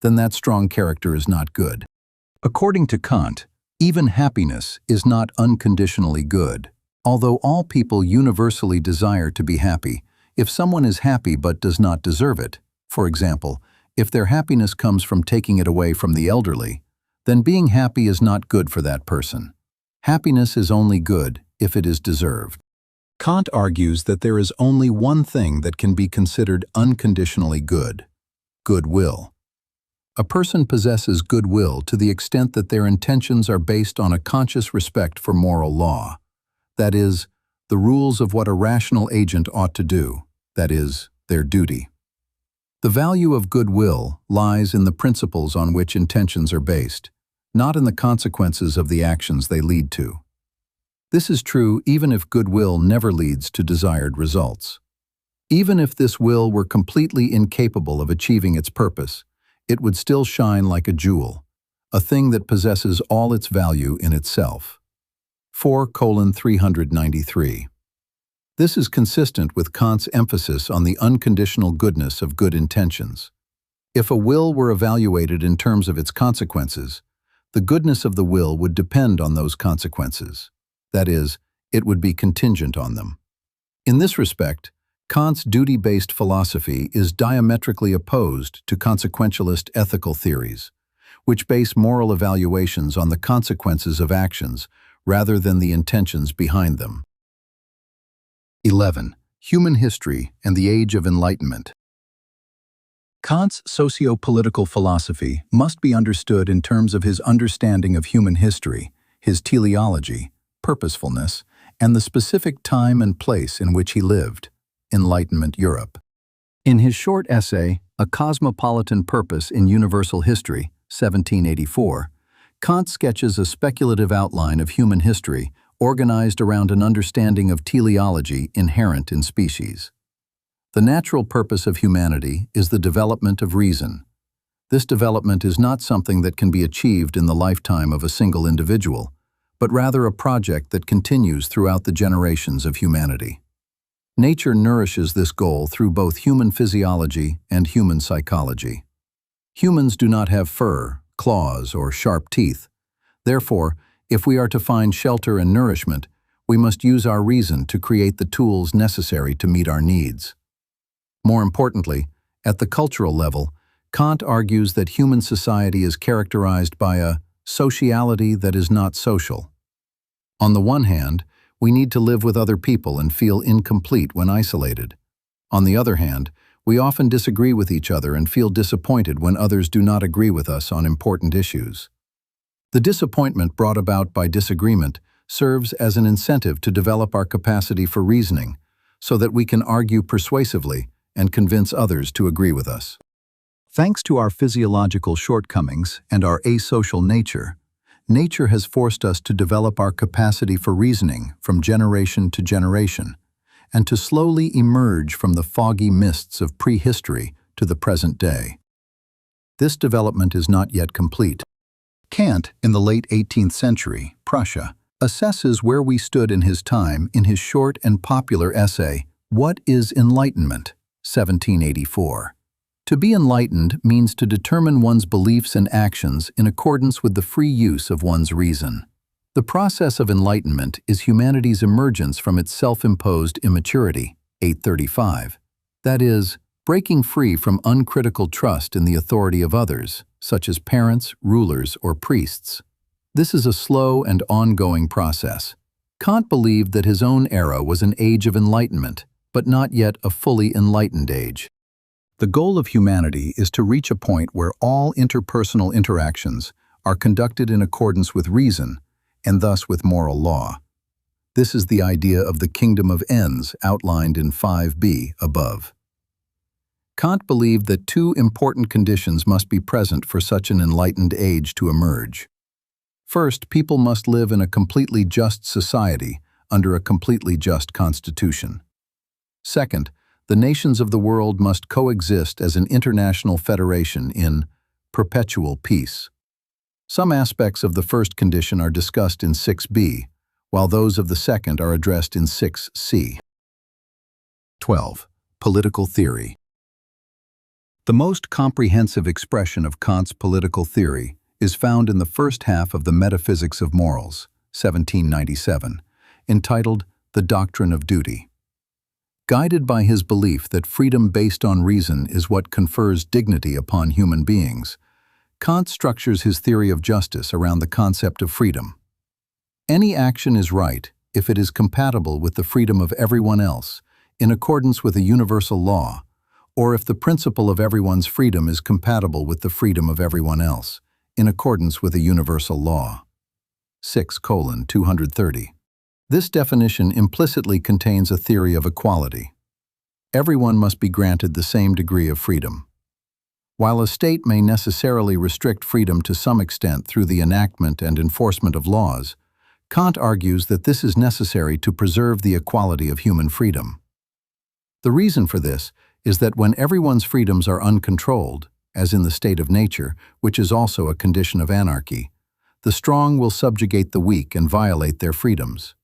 then that strong character is not good. According to Kant, even happiness is not unconditionally good. Although all people universally desire to be happy, if someone is happy but does not deserve it, for example, if their happiness comes from taking it away from the elderly, then being happy is not good for that person. Happiness is only good if it is deserved. Kant argues that there is only one thing that can be considered unconditionally good: goodwill. A person possesses goodwill to the extent that their intentions are based on a conscious respect for moral law, that is, the rules of what a rational agent ought to do, that is, their duty. The value of goodwill lies in the principles on which intentions are based, not in the consequences of the actions they lead to. This is true even if goodwill never leads to desired results. Even if this will were completely incapable of achieving its purpose, it would still shine like a jewel, a thing that possesses all its value in itself. 4:393. This is consistent with Kant's emphasis on the unconditional goodness of good intentions. If a will were evaluated in terms of its consequences, the goodness of the will would depend on those consequences. That is, it would be contingent on them. In this respect, Kant's duty-based philosophy is diametrically opposed to consequentialist ethical theories, which base moral evaluations on the consequences of actions rather than the intentions behind them. 11. Human history and the age of Enlightenment. Kant's socio-political philosophy must be understood in terms of his understanding of human history, his teleology, purposefulness, and the specific time and place in which he lived, Enlightenment Europe. In his short essay, A Cosmopolitan Purpose in Universal History, 1784, Kant sketches a speculative outline of human history organized around an understanding of teleology inherent in species. The natural purpose of humanity is the development of reason. This development is not something that can be achieved in the lifetime of a single individual, but rather a project that continues throughout the generations of humanity. Nature nourishes this goal through both human physiology and human psychology. Humans do not have fur, claws, or sharp teeth. Therefore, if we are to find shelter and nourishment, we must use our reason to create the tools necessary to meet our needs. More importantly, at the cultural level, Kant argues that human society is characterized by a sociality that is not social. On the one hand, we need to live with other people and feel incomplete when isolated. On the other hand, we often disagree with each other and feel disappointed when others do not agree with us on important issues. The disappointment brought about by disagreement serves as an incentive to develop our capacity for reasoning, so that we can argue persuasively and convince others to agree with us. Thanks to our physiological shortcomings and our asocial nature, nature has forced us to develop our capacity for reasoning from generation to generation, and to slowly emerge from the foggy mists of prehistory to the present day. This development is not yet complete. Kant, in the late 18th century, Prussia, assesses where we stood in his time in his short and popular essay, What is Enlightenment? 1784. To be enlightened means to determine one's beliefs and actions in accordance with the free use of one's reason. The process of enlightenment is humanity's emergence from its self-imposed immaturity, 835. That is, breaking free from uncritical trust in the authority of others, such as parents, rulers, or priests. This is a slow and ongoing process. Kant believed that his own era was an age of enlightenment, but not yet a fully enlightened age. The goal of humanity is to reach a point where all interpersonal interactions are conducted in accordance with reason, and thus with moral law. This is the idea of the kingdom of ends outlined in 5b above. Kant believed that two important conditions must be present for such an enlightened age to emerge. First, people must live in a completely just society under a completely just constitution. Second, the nations of the world must coexist as an international federation in perpetual peace. Some aspects of the first condition are discussed in 6b, while those of the second are addressed in 6c. 12. Political theory. The most comprehensive expression of Kant's political theory is found in the first half of the Metaphysics of Morals, 1797, entitled The Doctrine of Duty. Guided by his belief that freedom based on reason is what confers dignity upon human beings, Kant structures his theory of justice around the concept of freedom. Any action is right if it is compatible with the freedom of everyone else, in accordance with a universal law, or if the principle of everyone's freedom is compatible with the freedom of everyone else, in accordance with a universal law. 6:230. This definition implicitly contains a theory of equality. Everyone must be granted the same degree of freedom. While a state may necessarily restrict freedom to some extent through the enactment and enforcement of laws, Kant argues that this is necessary to preserve the equality of human freedom. The reason for this is that when everyone's freedoms are uncontrolled, as in the state of nature, which is also a condition of anarchy, the strong will subjugate the weak and violate their freedoms.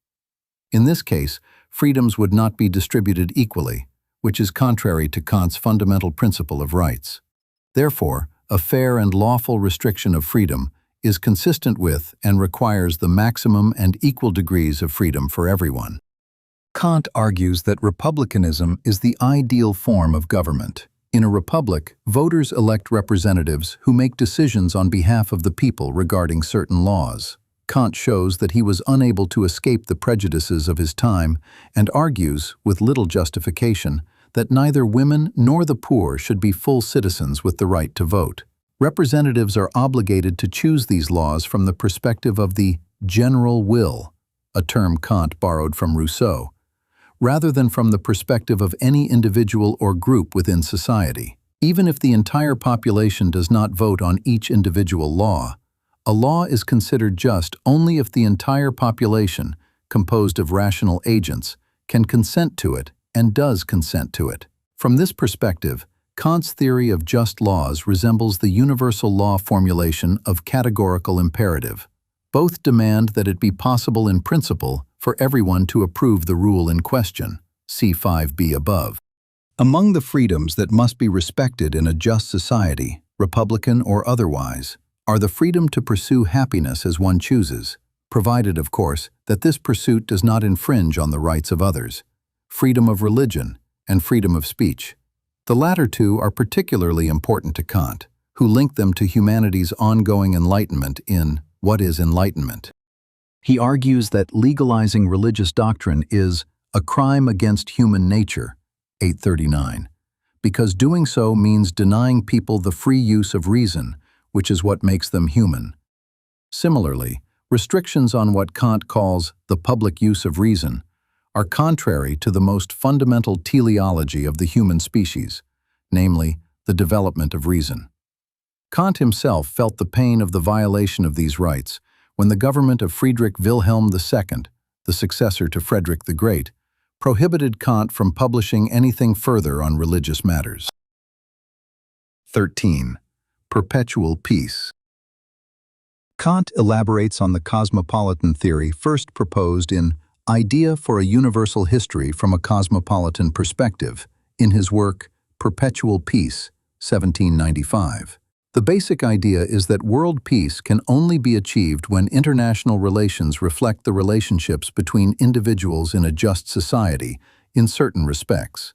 In this case, freedoms would not be distributed equally, which is contrary to Kant's fundamental principle of rights. Therefore, a fair and lawful restriction of freedom is consistent with and requires the maximum and equal degrees of freedom for everyone. Kant argues that republicanism is the ideal form of government. In a republic, voters elect representatives who make decisions on behalf of the people regarding certain laws. Kant shows that he was unable to escape the prejudices of his time and argues, with little justification, that neither women nor the poor should be full citizens with the right to vote. Representatives are obligated to choose these laws from the perspective of the general will, a term Kant borrowed from Rousseau, rather than from the perspective of any individual or group within society. Even if the entire population does not vote on each individual law, a law is considered just only if the entire population, composed of rational agents, can consent to it and does consent to it. From this perspective, Kant's theory of just laws resembles the universal law formulation of categorical imperative. Both demand that it be possible in principle for everyone to approve the rule in question. See 5b above. Among the freedoms that must be respected in a just society, republican or otherwise, are the freedom to pursue happiness as one chooses, provided, of course, that this pursuit does not infringe on the rights of others, freedom of religion, and freedom of speech. The latter two are particularly important to Kant, who linked them to humanity's ongoing enlightenment in What is Enlightenment? He argues that legalizing religious doctrine is a crime against human nature, 839, because doing so means denying people the free use of reason, which is what makes them human. Similarly, restrictions on what Kant calls the public use of reason are contrary to the most fundamental teleology of the human species, namely, the development of reason. Kant himself felt the pain of the violation of these rights when the government of Friedrich Wilhelm II, the successor to Frederick the Great, prohibited Kant from publishing anything further on religious matters. 13. Perpetual peace. Kant elaborates on the cosmopolitan theory first proposed in Idea for a Universal History from a Cosmopolitan Perspective in his work Perpetual Peace, 1795. The basic idea is that world peace can only be achieved when international relations reflect the relationships between individuals in a just society in certain respects.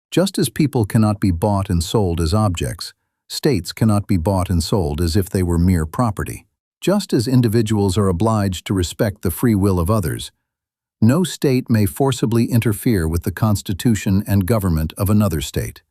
Just as people cannot be bought and sold as objects, states cannot be bought and sold as if they were mere property. Just as individuals are obliged to respect the free will of others, no state may forcibly interfere with the constitution and government of another state.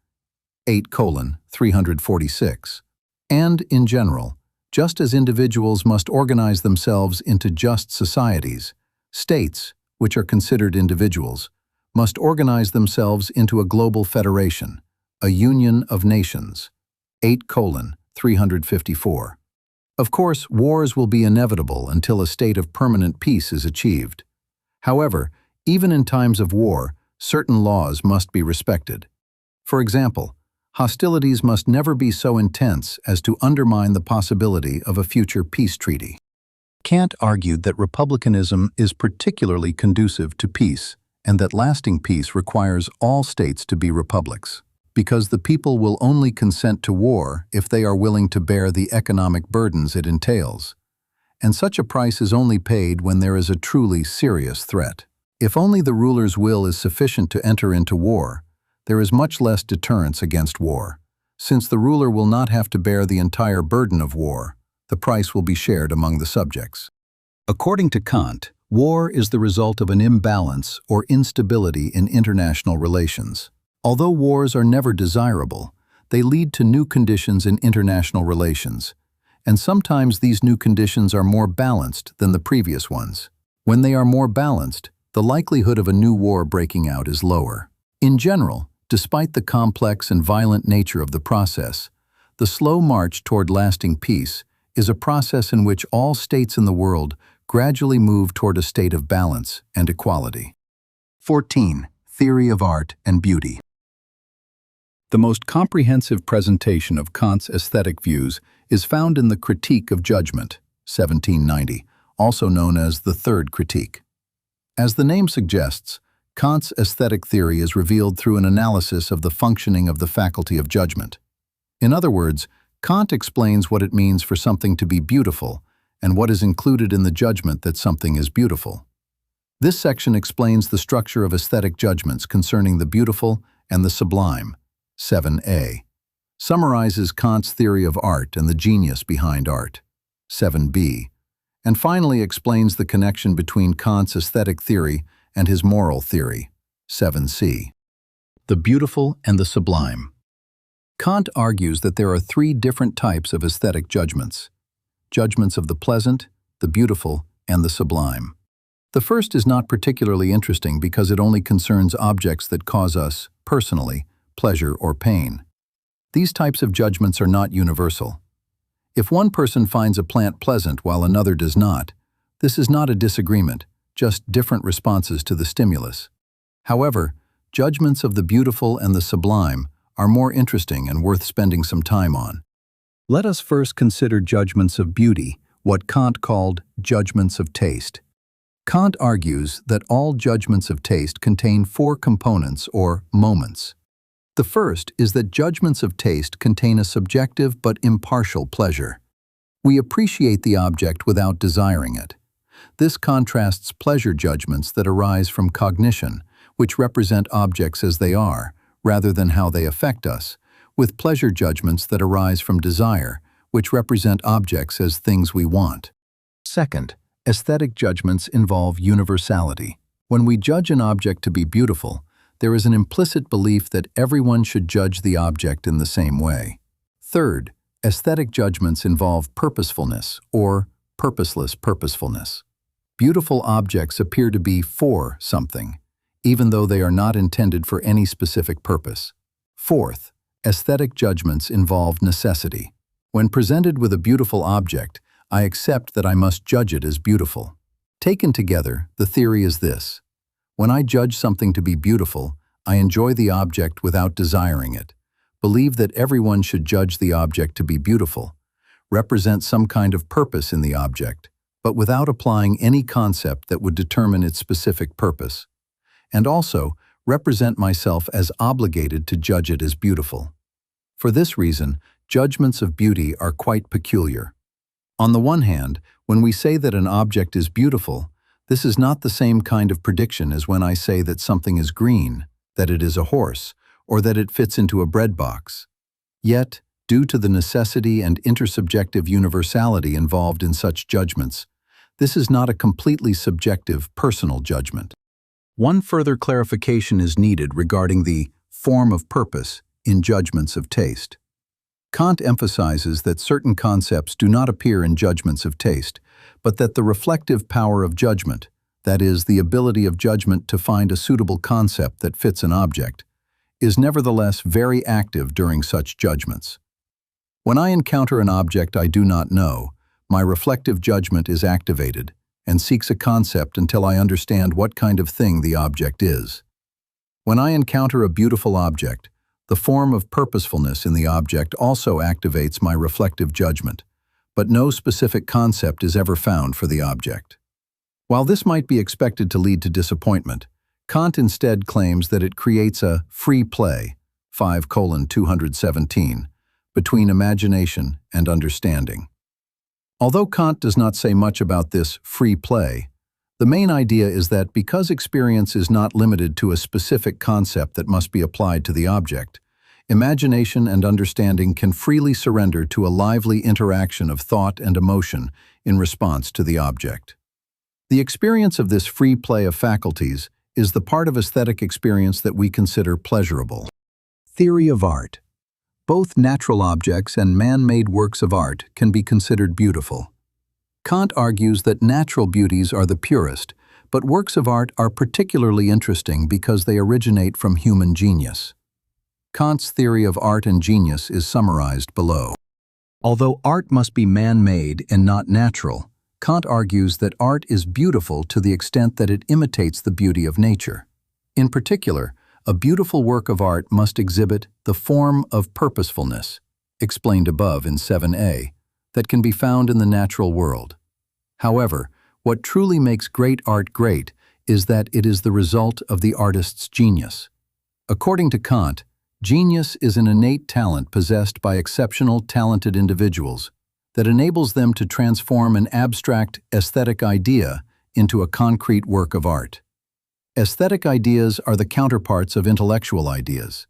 8:346. And, in general, just as individuals must organize themselves into just societies, states, which are considered individuals, must organize themselves into a global federation, a union of nations. 8:354. Of course, wars will be inevitable until a state of permanent peace is achieved. However, even in times of war, certain laws must be respected. For example, hostilities must never be so intense as to undermine the possibility of a future peace treaty. Kant argued that republicanism is particularly conducive to peace, and that lasting peace requires all states to be republics, because the people will only consent to war if they are willing to bear the economic burdens it entails. And such a price is only paid when there is a truly serious threat. If only the ruler's will is sufficient to enter into war, there is much less deterrence against war. Since the ruler will not have to bear the entire burden of war, the price will be shared among the subjects. According to Kant, war is the result of an imbalance or instability in international relations. Although wars are never desirable, they lead to new conditions in international relations, and sometimes these new conditions are more balanced than the previous ones. When they are more balanced, the likelihood of a new war breaking out is lower. In general, despite the complex and violent nature of the process, the slow march toward lasting peace is a process in which all states in the world gradually move toward a state of balance and equality. 14. Theory of art and beauty. The most comprehensive presentation of Kant's aesthetic views is found in the Critique of Judgment, 1790, also known as the Third Critique. As the name suggests, Kant's aesthetic theory is revealed through an analysis of the functioning of the faculty of judgment. In other words, Kant explains what it means for something to be beautiful and what is included in the judgment that something is beautiful. This section explains the structure of aesthetic judgments concerning the beautiful and the sublime, 7a, summarizes Kant's theory of art and the genius behind art, 7b, and finally explains the connection between Kant's aesthetic theory and his moral theory, 7c. The beautiful and the sublime. Kant argues that there are three different types of aesthetic judgments: judgments of the pleasant, the beautiful, and the sublime. The first is not particularly interesting because it only concerns objects that cause us, personally, pleasure or pain. These types of judgments are not universal. If one person finds a plant pleasant while another does not, this is not a disagreement, just different responses to the stimulus. However, judgments of the beautiful and the sublime are more interesting and worth spending some time on. Let us first consider judgments of beauty, what Kant called judgments of taste. Kant argues that all judgments of taste contain four components or moments. The first is that judgments of taste contain a subjective but impartial pleasure. We appreciate the object without desiring it. This contrasts pleasure judgments that arise from cognition, which represent objects as they are, rather than how they affect us, with pleasure judgments that arise from desire, which represent objects as things we want. Second, aesthetic judgments involve universality. When we judge an object to be beautiful, there is an implicit belief that everyone should judge the object in the same way. Third, aesthetic judgments involve purposefulness or purposeless purposefulness. Beautiful objects appear to be for something, even though they are not intended for any specific purpose. Fourth, aesthetic judgments involve necessity. When presented with a beautiful object, I accept that I must judge it as beautiful. Taken together, the theory is this. When I judge something to be beautiful, I enjoy the object without desiring it, believe that everyone should judge the object to be beautiful, represent some kind of purpose in the object, but without applying any concept that would determine its specific purpose, and also represent myself as obligated to judge it as beautiful. For this reason, judgments of beauty are quite peculiar. On the one hand, when we say that an object is beautiful, this is not the same kind of prediction as when I say that something is green, that it is a horse, or that it fits into a bread box. Yet, due to the necessity and intersubjective universality involved in such judgments, this is not a completely subjective, personal judgment. One further clarification is needed regarding the form of purpose in judgments of taste. Kant emphasizes that certain concepts do not appear in judgments of taste, but that the reflective power of judgment, that is, the ability of judgment to find a suitable concept that fits an object, is nevertheless very active during such judgments. When I encounter an object I do not know, my reflective judgment is activated and seeks a concept until I understand what kind of thing the object is. When I encounter a beautiful object, the form of purposefulness in the object also activates my reflective judgment, but no specific concept is ever found for the object. While this might be expected to lead to disappointment, Kant instead claims that it creates a free play, 5:217, between imagination and understanding. Although Kant does not say much about this free play, the main idea is that because experience is not limited to a specific concept that must be applied to the object, imagination and understanding can freely surrender to a lively interaction of thought and emotion in response to the object. The experience of this free play of faculties is the part of aesthetic experience that we consider pleasurable. Theory of art. Both natural objects and man-made works of art can be considered beautiful. Kant argues that natural beauties are the purest, but works of art are particularly interesting because they originate from human genius. Kant's theory of art and genius is summarized below. Although art must be man-made and not natural, Kant argues that art is beautiful to the extent that it imitates the beauty of nature. In particular, a beautiful work of art must exhibit the form of purposefulness, explained above in 7a, that can be found in the natural world. However, what truly makes great art great is that it is the result of the artist's genius. According to Kant, genius is an innate talent possessed by exceptional, talented individuals that enables them to transform an abstract, aesthetic idea into a concrete work of art. Aesthetic ideas are the counterparts of intellectual ideas.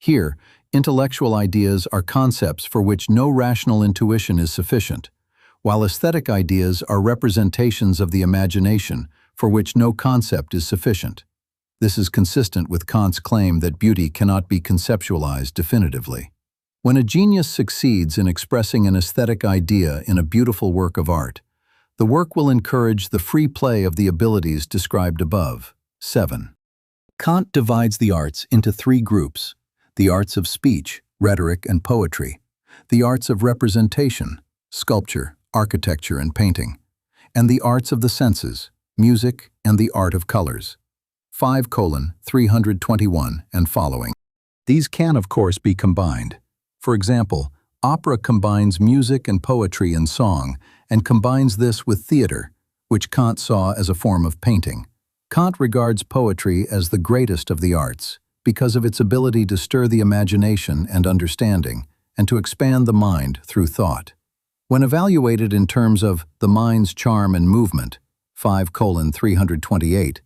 Here, intellectual ideas are concepts for which no rational intuition is sufficient, while aesthetic ideas are representations of the imagination for which no concept is sufficient. This is consistent with Kant's claim that beauty cannot be conceptualized definitively. When a genius succeeds in expressing an aesthetic idea in a beautiful work of art, the work will encourage the free play of the abilities described above. 7. Kant divides the arts into three groups: the arts of speech, rhetoric, and poetry, the arts of representation, sculpture, architecture, and painting, and the arts of the senses, music, and the art of colors. 5:321 and following. These can, of course, be combined. For example, opera combines music and poetry and song, and combines this with theater, which Kant saw as a form of painting. Kant regards poetry as the greatest of the arts, because of its ability to stir the imagination and understanding, and to expand the mind through thought. When evaluated in terms of the mind's charm and movement, 5:328,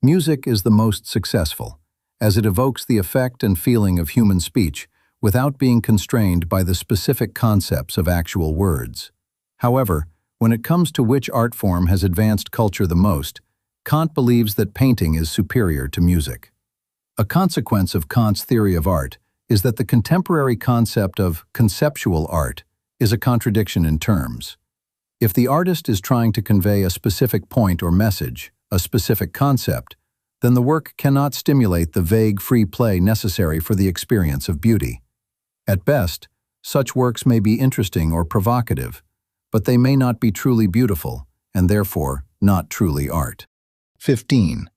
music is the most successful, as it evokes the effect and feeling of human speech without being constrained by the specific concepts of actual words. However, when it comes to which art form has advanced culture the most, Kant believes that painting is superior to music. A consequence of Kant's theory of art is that the contemporary concept of conceptual art is a contradiction in terms. If the artist is trying to convey a specific point or message, a specific concept, then the work cannot stimulate the vague free play necessary for the experience of beauty. At best, such works may be interesting or provocative, but they may not be truly beautiful, and therefore not truly art. 15.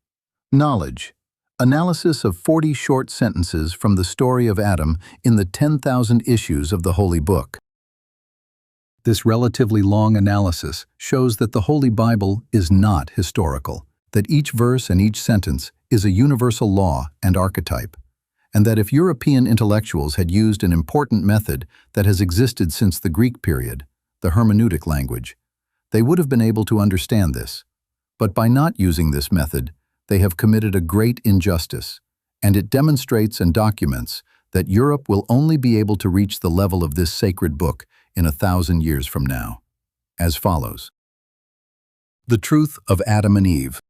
Knowledge. Analysis of 40 short sentences from the story of Adam in the 10,000 issues of the Holy Book. This relatively long analysis shows that the Holy Bible is not historical, that each verse and each sentence is a universal law and archetype, and that if European intellectuals had used an important method that has existed since the Greek period, the hermeneutic language, they would have been able to understand this. But by not using this method, they have committed a great injustice, and it demonstrates and documents that Europe will only be able to reach the level of this sacred book in 1,000 years from now. As follows. The Truth of Adam and Eve.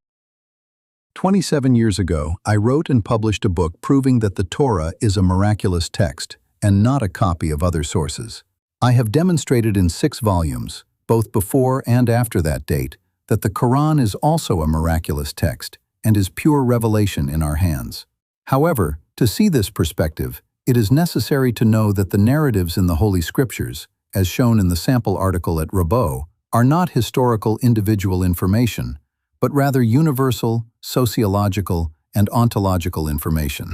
27 years ago, I wrote and published a book proving that the Torah is a miraculous text and not a copy of other sources. I have demonstrated in 6 volumes, both before and after that date, that the Quran is also a miraculous text and is pure revelation in our hands. However, to see this perspective, it is necessary to know that the narratives in the Holy Scriptures, as shown in the sample article at Rabot, are not historical individual information, but rather universal, sociological, and ontological information.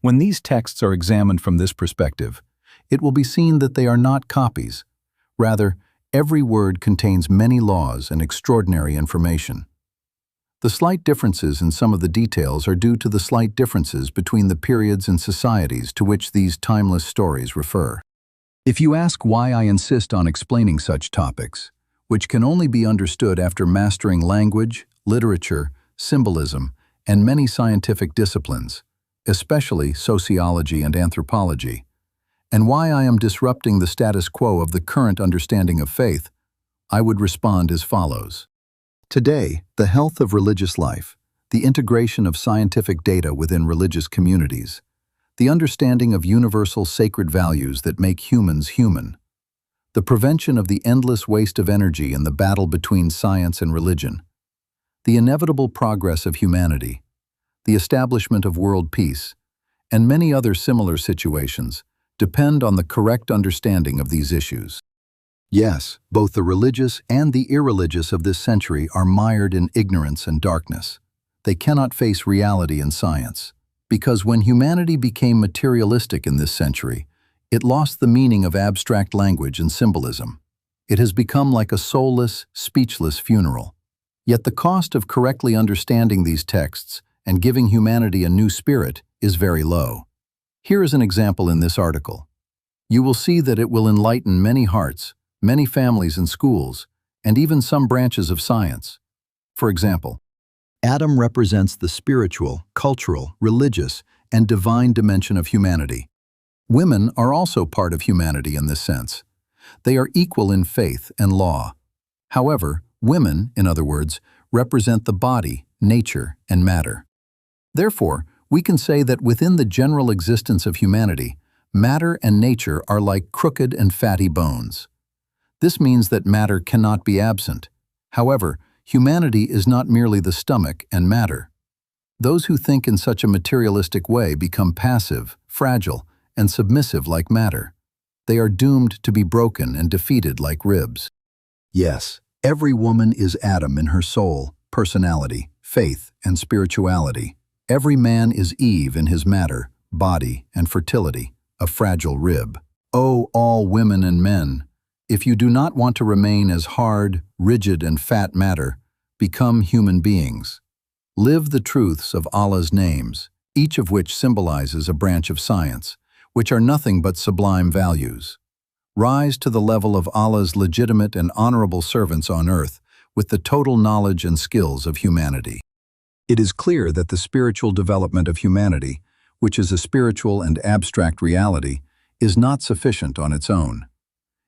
When these texts are examined from this perspective, it will be seen that they are not copies. Rather, every word contains many laws and extraordinary information. The slight differences in some of the details are due to the slight differences between the periods and societies to which these timeless stories refer. If you ask why I insist on explaining such topics, which can only be understood after mastering language, literature, symbolism, and many scientific disciplines, especially sociology and anthropology, and why I am disrupting the status quo of the current understanding of faith, I would respond as follows. Today, the health of religious life, the integration of scientific data within religious communities, the understanding of universal sacred values that make humans human, the prevention of the endless waste of energy in the battle between science and religion, the inevitable progress of humanity, the establishment of world peace, and many other similar situations depend on the correct understanding of these issues. Yes, both the religious and the irreligious of this century are mired in ignorance and darkness. They cannot face reality and science, because when humanity became materialistic in this century, it lost the meaning of abstract language and symbolism. It has become like a soulless, speechless funeral. Yet the cost of correctly understanding these texts and giving humanity a new spirit is very low. Here is an example in this article. You will see that it will enlighten many hearts, many families and schools, and even some branches of science. For example, Adam represents the spiritual, cultural, religious, and divine dimension of humanity. Women are also part of humanity in this sense. They are equal in faith and law. However, women, in other words, represent the body, nature, and matter. Therefore, we can say that within the general existence of humanity, matter and nature are like crooked and fatty bones. This means that matter cannot be absent. However, humanity is not merely the stomach and matter. Those who think in such a materialistic way become passive, fragile, and submissive like matter. They are doomed to be broken and defeated like ribs. Yes, every woman is Adam in her soul, personality, faith, and spirituality. Every man is Eve in his matter, body, and fertility, a fragile rib. O all women and men, if you do not want to remain as hard, rigid, and fat matter, become human beings. Live the truths of Allah's names, each of which symbolizes a branch of science, which are nothing but sublime values. Rise to the level of Allah's legitimate and honorable servants on earth with the total knowledge and skills of humanity. It is clear that the spiritual development of humanity, which is a spiritual and abstract reality, is not sufficient on its own.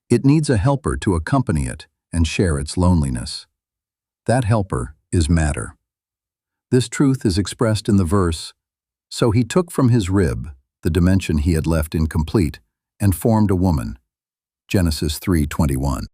It needs a helper to accompany it and share its loneliness. That helper is matter. This truth is expressed in the verse, "So he took from his rib, the dimension he had left incomplete, and formed a woman." Genesis 3:21.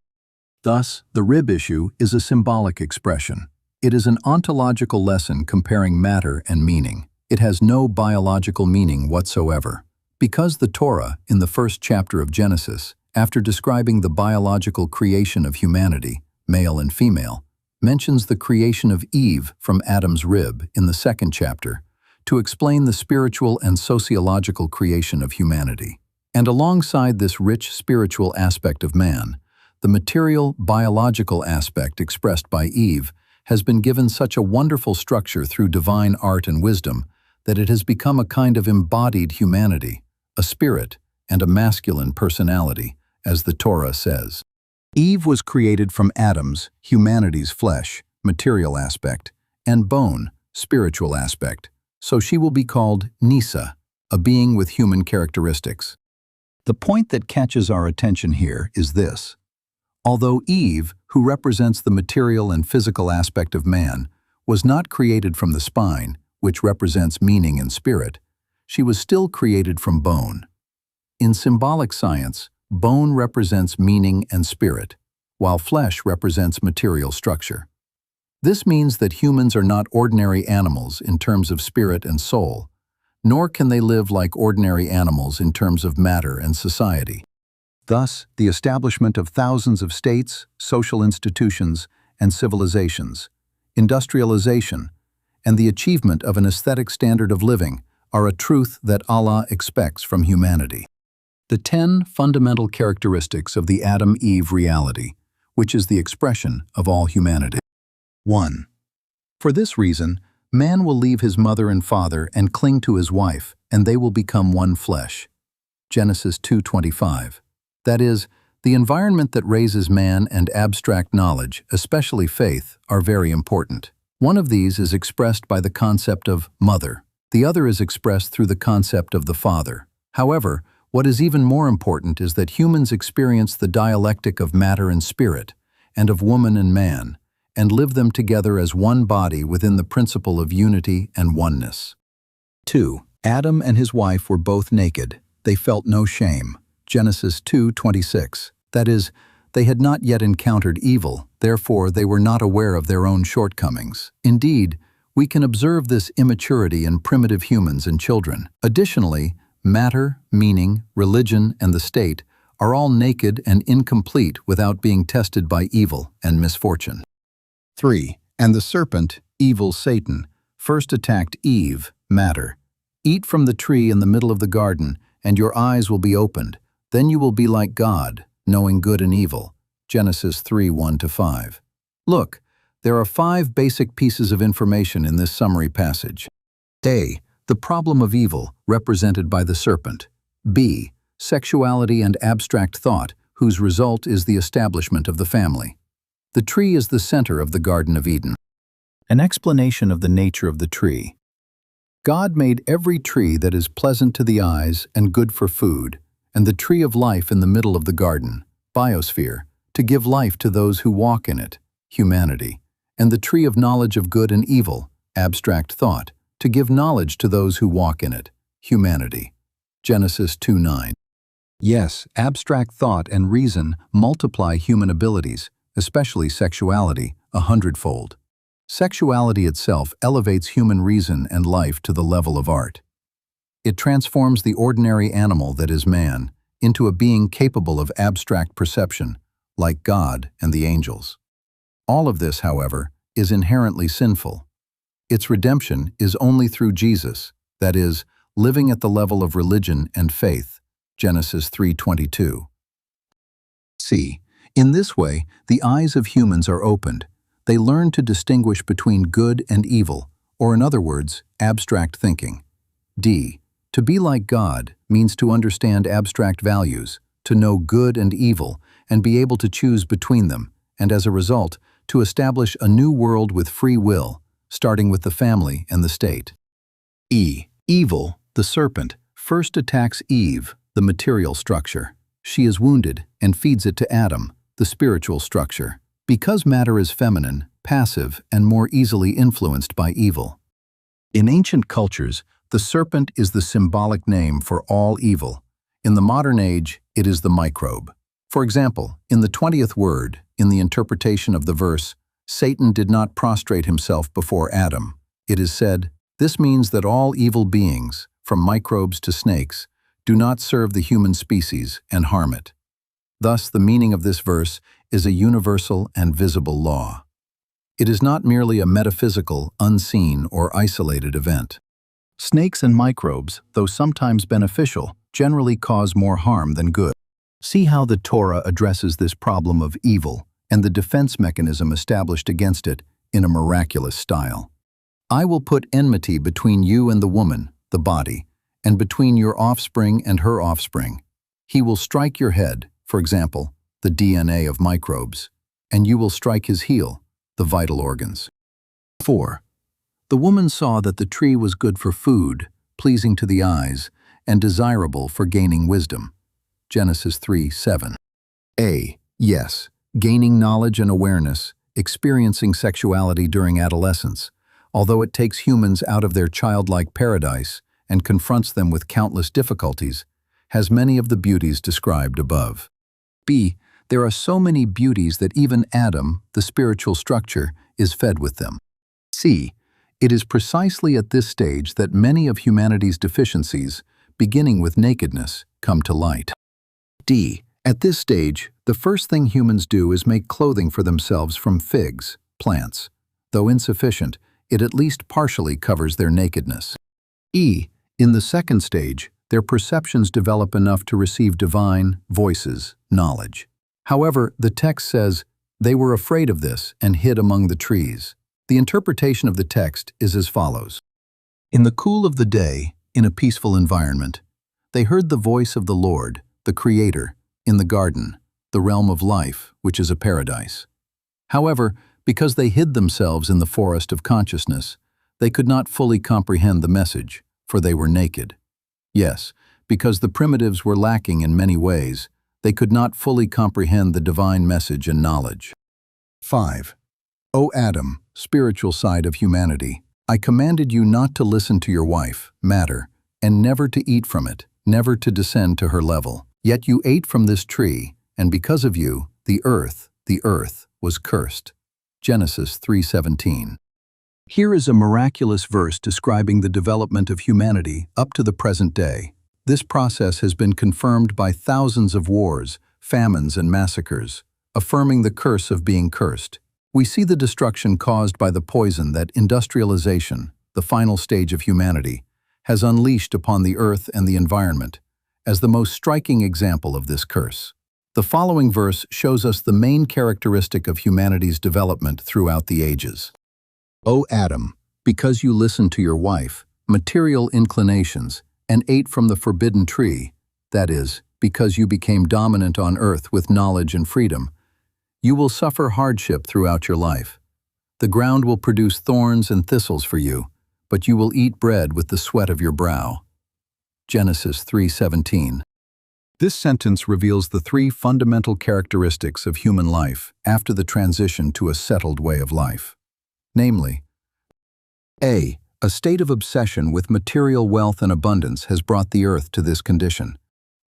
Thus, the rib issue is a symbolic expression. It is an ontological lesson comparing matter and meaning. It has no biological meaning whatsoever. Because the Torah, in the first chapter of Genesis, after describing the biological creation of humanity, male and female, mentions the creation of Eve from Adam's rib in the second chapter to explain the spiritual and sociological creation of humanity. And alongside this rich spiritual aspect of man, the material, biological aspect expressed by Eve has been given such a wonderful structure through divine art and wisdom that it has become a kind of embodied humanity, a spirit, and a masculine personality, as the Torah says. Eve was created from Adam's, humanity's flesh, material aspect, and bone, spiritual aspect, so she will be called Nisa, a being with human characteristics. The point that catches our attention here is this. Although Eve, who represents the material and physical aspect of man, was not created from the spine, which represents meaning and spirit, she was still created from bone. In symbolic science, bone represents meaning and spirit, while flesh represents material structure. This means that humans are not ordinary animals in terms of spirit and soul, nor can they live like ordinary animals in terms of matter and society. Thus, the establishment of thousands of states, social institutions, and civilizations, industrialization, and the achievement of an aesthetic standard of living are a truth that Allah expects from humanity. The 10 fundamental characteristics of the Adam-Eve reality, which is the expression of all humanity. 1. For this reason, man will leave his mother and father and cling to his wife, and they will become one flesh. Genesis 2:25. That is, the environment that raises man and abstract knowledge, especially faith, are very important. One of these is expressed by the concept of mother. The other is expressed through the concept of the father. However, what is even more important is that humans experience the dialectic of matter and spirit, and of woman and man, and live them together as one body within the principle of unity and oneness. 2. Adam and his wife were both naked. They felt no shame. Genesis 2:26. That is, they had not yet encountered evil, therefore they were not aware of their own shortcomings. Indeed, we can observe this immaturity in primitive humans and children. Additionally, matter, meaning, religion, and the state are all naked and incomplete without being tested by evil and misfortune. 3. And the serpent, evil Satan, first attacked Eve, matter. Eat from the tree in the middle of the garden, and your eyes will be opened. Then you will be like God, knowing good and evil. Genesis 3:1-5. Look, there are 5 basic pieces of information in this summary passage. A. The problem of evil, represented by the serpent. B. Sexuality and abstract thought, whose result is the establishment of the family. The tree is the center of the Garden of Eden. An explanation of the nature of the tree. God made every tree that is pleasant to the eyes and good for food, and the tree of life in the middle of the garden, biosphere, to give life to those who walk in it, humanity, and the tree of knowledge of good and evil, abstract thought, to give knowledge to those who walk in it, humanity. Genesis 2:9. Yes, abstract thought and reason multiply human abilities, especially sexuality, 100-fold. Sexuality itself elevates human reason and life to the level of art. It transforms the ordinary animal that is man into a being capable of abstract perception, like God and the angels. All of this, however, is inherently sinful. Its redemption is only through Jesus, that is, living at the level of religion and faith, Genesis 3:22. C. In this way, the eyes of humans are opened. They learn to distinguish between good and evil, or in other words, abstract thinking. D. To be like God means to understand abstract values, to know good and evil, and be able to choose between them, and as a result, to establish a new world with free will, starting with the family and the state. E. Evil, the serpent, first attacks Eve, the material structure. She is wounded and feeds it to Adam, the spiritual structure, because matter is feminine, passive, and more easily influenced by evil. In ancient cultures, the serpent is the symbolic name for all evil. In the modern age, it is the microbe. For example, in the 20th word, in the interpretation of the verse, Satan did not prostrate himself before Adam. It is said, this means that all evil beings, from microbes to snakes, do not serve the human species and harm it. Thus, the meaning of this verse is a universal and visible law. It is not merely a metaphysical, unseen, or isolated event. Snakes and microbes, though sometimes beneficial, generally cause more harm than good. See how the Torah addresses this problem of evil and the defense mechanism established against it in a miraculous style. I will put enmity between you and the woman, the body, and between your offspring and her offspring. He will strike your head, for example, the DNA of microbes, and you will strike his heel, the vital organs. 4. The woman saw that the tree was good for food, pleasing to the eyes, and desirable for gaining wisdom. Genesis 3:7. A. Yes, gaining knowledge and awareness, experiencing sexuality during adolescence, although it takes humans out of their childlike paradise and confronts them with countless difficulties, has many of the beauties described above. B. There are so many beauties that even Adam, the spiritual structure, is fed with them. C. It is precisely at this stage that many of humanity's deficiencies, beginning with nakedness, come to light. D. At this stage, the first thing humans do is make clothing for themselves from figs, plants. Though insufficient, it at least partially covers their nakedness. E. In the second stage, their perceptions develop enough to receive divine voices, knowledge. However, the text says, they were afraid of this and hid among the trees. The interpretation of the text is as follows. In the cool of the day, in a peaceful environment, they heard the voice of the Lord, the Creator, in the garden, the realm of life, which is a paradise. However, because they hid themselves in the forest of consciousness, they could not fully comprehend the message, for they were naked. Yes, because the primitives were lacking in many ways, they could not fully comprehend the divine message and knowledge. 5. O Adam, spiritual side of humanity, I commanded you not to listen to your wife, matter, and never to eat from it, never to descend to her level. Yet you ate from this tree, and because of you, the earth, was cursed. Genesis 3:17. Here is a miraculous verse describing the development of humanity up to the present day. This process has been confirmed by thousands of wars, famines, and massacres, affirming the curse of being cursed. We see the destruction caused by the poison that industrialization, the final stage of humanity, has unleashed upon the earth and the environment, as the most striking example of this curse. The following verse shows us the main characteristic of humanity's development throughout the ages. O Adam, because you listened to your wife, material inclinations, and ate from the forbidden tree, that is, because you became dominant on earth with knowledge and freedom, you will suffer hardship throughout your life. The ground will produce thorns and thistles for you, but you will eat bread with the sweat of your brow. Genesis 3:17. This sentence reveals the three fundamental characteristics of human life after the transition to a settled way of life. Namely, A. A state of obsession with material wealth and abundance has brought the earth to this condition.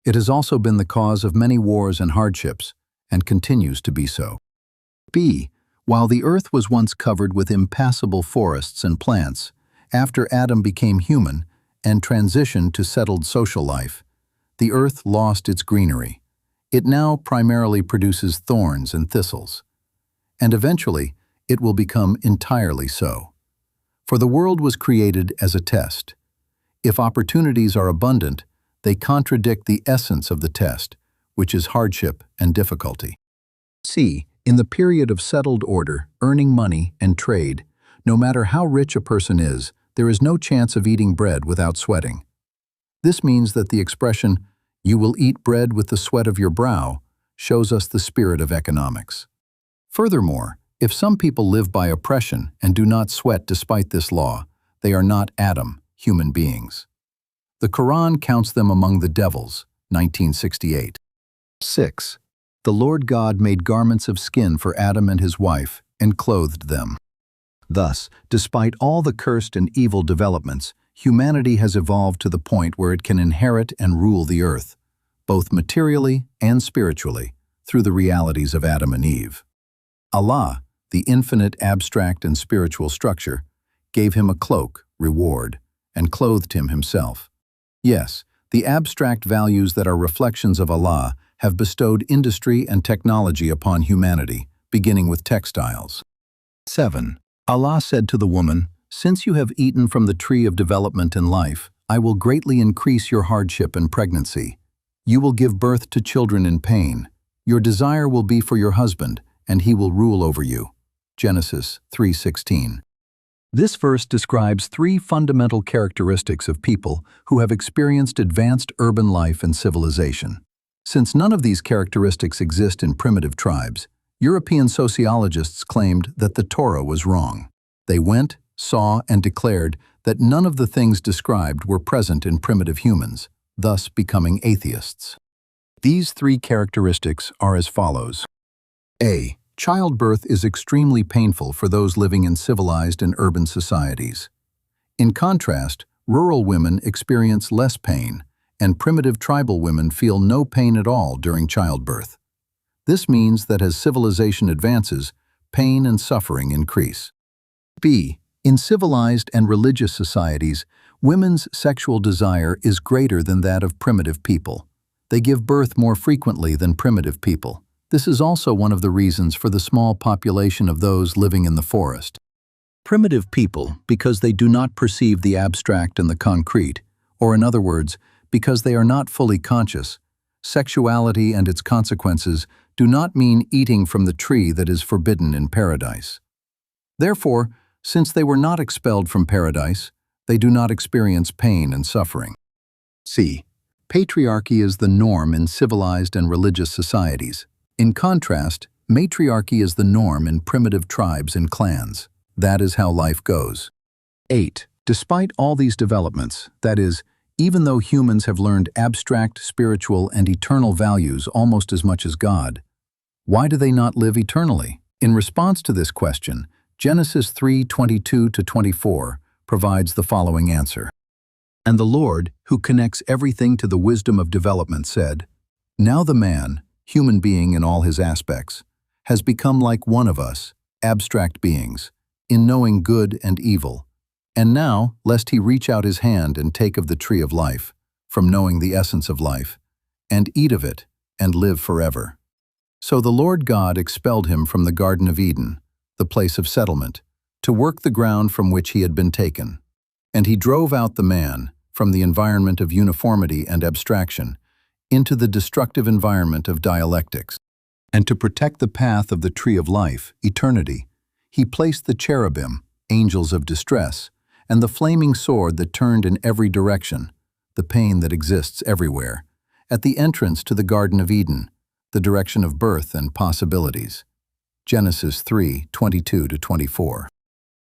It has also been the cause of many wars and hardships, and continues to be so. B. While the earth was once covered with impassable forests and plants, after Adam became human and transitioned to settled social life, the earth lost its greenery. It now primarily produces thorns and thistles. And eventually, it will become entirely so. For the world was created as a test. If opportunities are abundant, they contradict the essence of the test, which is hardship and difficulty. C. In the period of settled order, earning money, and trade, no matter how rich a person is, there is no chance of eating bread without sweating. This means that the expression, "You will eat bread with the sweat of your brow," shows us the spirit of economics. Furthermore, if some people live by oppression and do not sweat despite this law, they are not Adam, human beings. The Quran counts them among the devils, 1968. 6. The Lord God made garments of skin for Adam and his wife and clothed them. Thus, despite all the cursed and evil developments, humanity has evolved to the point where it can inherit and rule the earth, both materially and spiritually, through the realities of Adam and Eve. Allah, the infinite abstract and spiritual structure, gave him a cloak, reward, and clothed him himself. Yes, the abstract values that are reflections of Allah have bestowed industry and technology upon humanity, beginning with textiles. 7. Allah said to the woman, "Since you have eaten from the tree of development in life, I will greatly increase your hardship and pregnancy. You will give birth to children in pain. Your desire will be for your husband, and he will rule over you." Genesis 3:16. This verse describes three fundamental characteristics of people who have experienced advanced urban life and civilization. Since none of these characteristics exist in primitive tribes, European sociologists claimed that the Torah was wrong. They went, saw, and declared that none of the things described were present in primitive humans, thus becoming atheists. These three characteristics are as follows. A. Childbirth is extremely painful for those living in civilized and urban societies. In contrast, rural women experience less pain, and primitive tribal women feel no pain at all during childbirth. This means that as civilization advances, pain and suffering increase. B. In civilized and religious societies, women's sexual desire is greater than that of primitive people. They give birth more frequently than primitive people. This is also one of the reasons for the small population of those living in the forest. Primitive people, because they do not perceive the abstract and the concrete, or in other words, because they are not fully conscious, sexuality and its consequences do not mean eating from the tree that is forbidden in paradise. Therefore, since they were not expelled from paradise, they do not experience pain and suffering. C. Patriarchy is the norm in civilized and religious societies. In contrast, matriarchy is the norm in primitive tribes and clans. That is how life goes. 8. Despite all these developments, that is, even though humans have learned abstract, spiritual, and eternal values almost as much as God, why do they not live eternally? In response to this question, Genesis 3:22-24 provides the following answer. And the Lord, who connects everything to the wisdom of development, said, "Now the man, human being in all his aspects, has become like one of us, abstract beings, in knowing good and evil. And now, lest he reach out his hand and take of the tree of life, from knowing the essence of life, and eat of it, and live forever." So the Lord God expelled him from the Garden of Eden, the place of settlement, to work the ground from which he had been taken. And he drove out the man from the environment of uniformity and abstraction into the destructive environment of dialectics. And to protect the path of the tree of life, eternity, he placed the cherubim, angels of distress, and the flaming sword that turned in every direction, the pain that exists everywhere, at the entrance to the Garden of Eden, the direction of birth and possibilities. Genesis 3:22-24.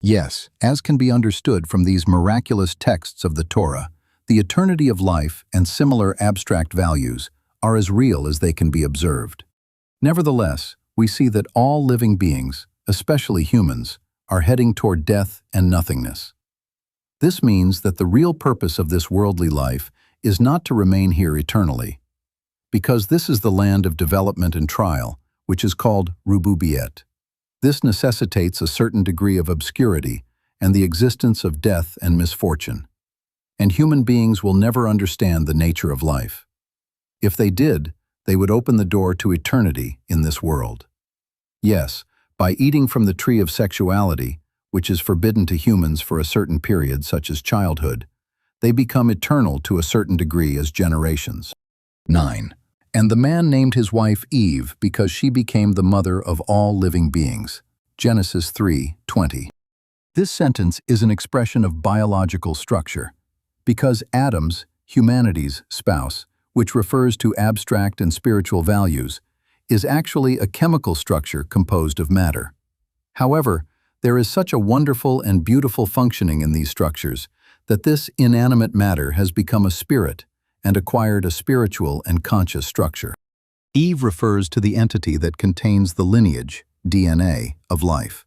Yes, as can be understood from these miraculous texts of the Torah, the eternity of life and similar abstract values are as real as they can be observed. Nevertheless, we see that all living beings, especially humans, are heading toward death and nothingness. This means that the real purpose of this worldly life is not to remain here eternally, because this is the land of development and trial, which is called rububiyet. This necessitates a certain degree of obscurity and the existence of death and misfortune. And human beings will never understand the nature of life. If they did, they would open the door to eternity in this world. Yes, by eating from the tree of sexuality, which is forbidden to humans for a certain period such as childhood, They become eternal to a certain degree as generations. 9. And the man named his wife Eve because she became the mother of all living beings. Genesis 3:20. This sentence is an expression of biological structure, because Adam's, humanity's, spouse, which refers to abstract and spiritual values, is actually a chemical structure composed of matter. However, there is such a wonderful and beautiful functioning in these structures that this inanimate matter has become a spirit and acquired a spiritual and conscious structure. Eve refers to the entity that contains the lineage, DNA, of life.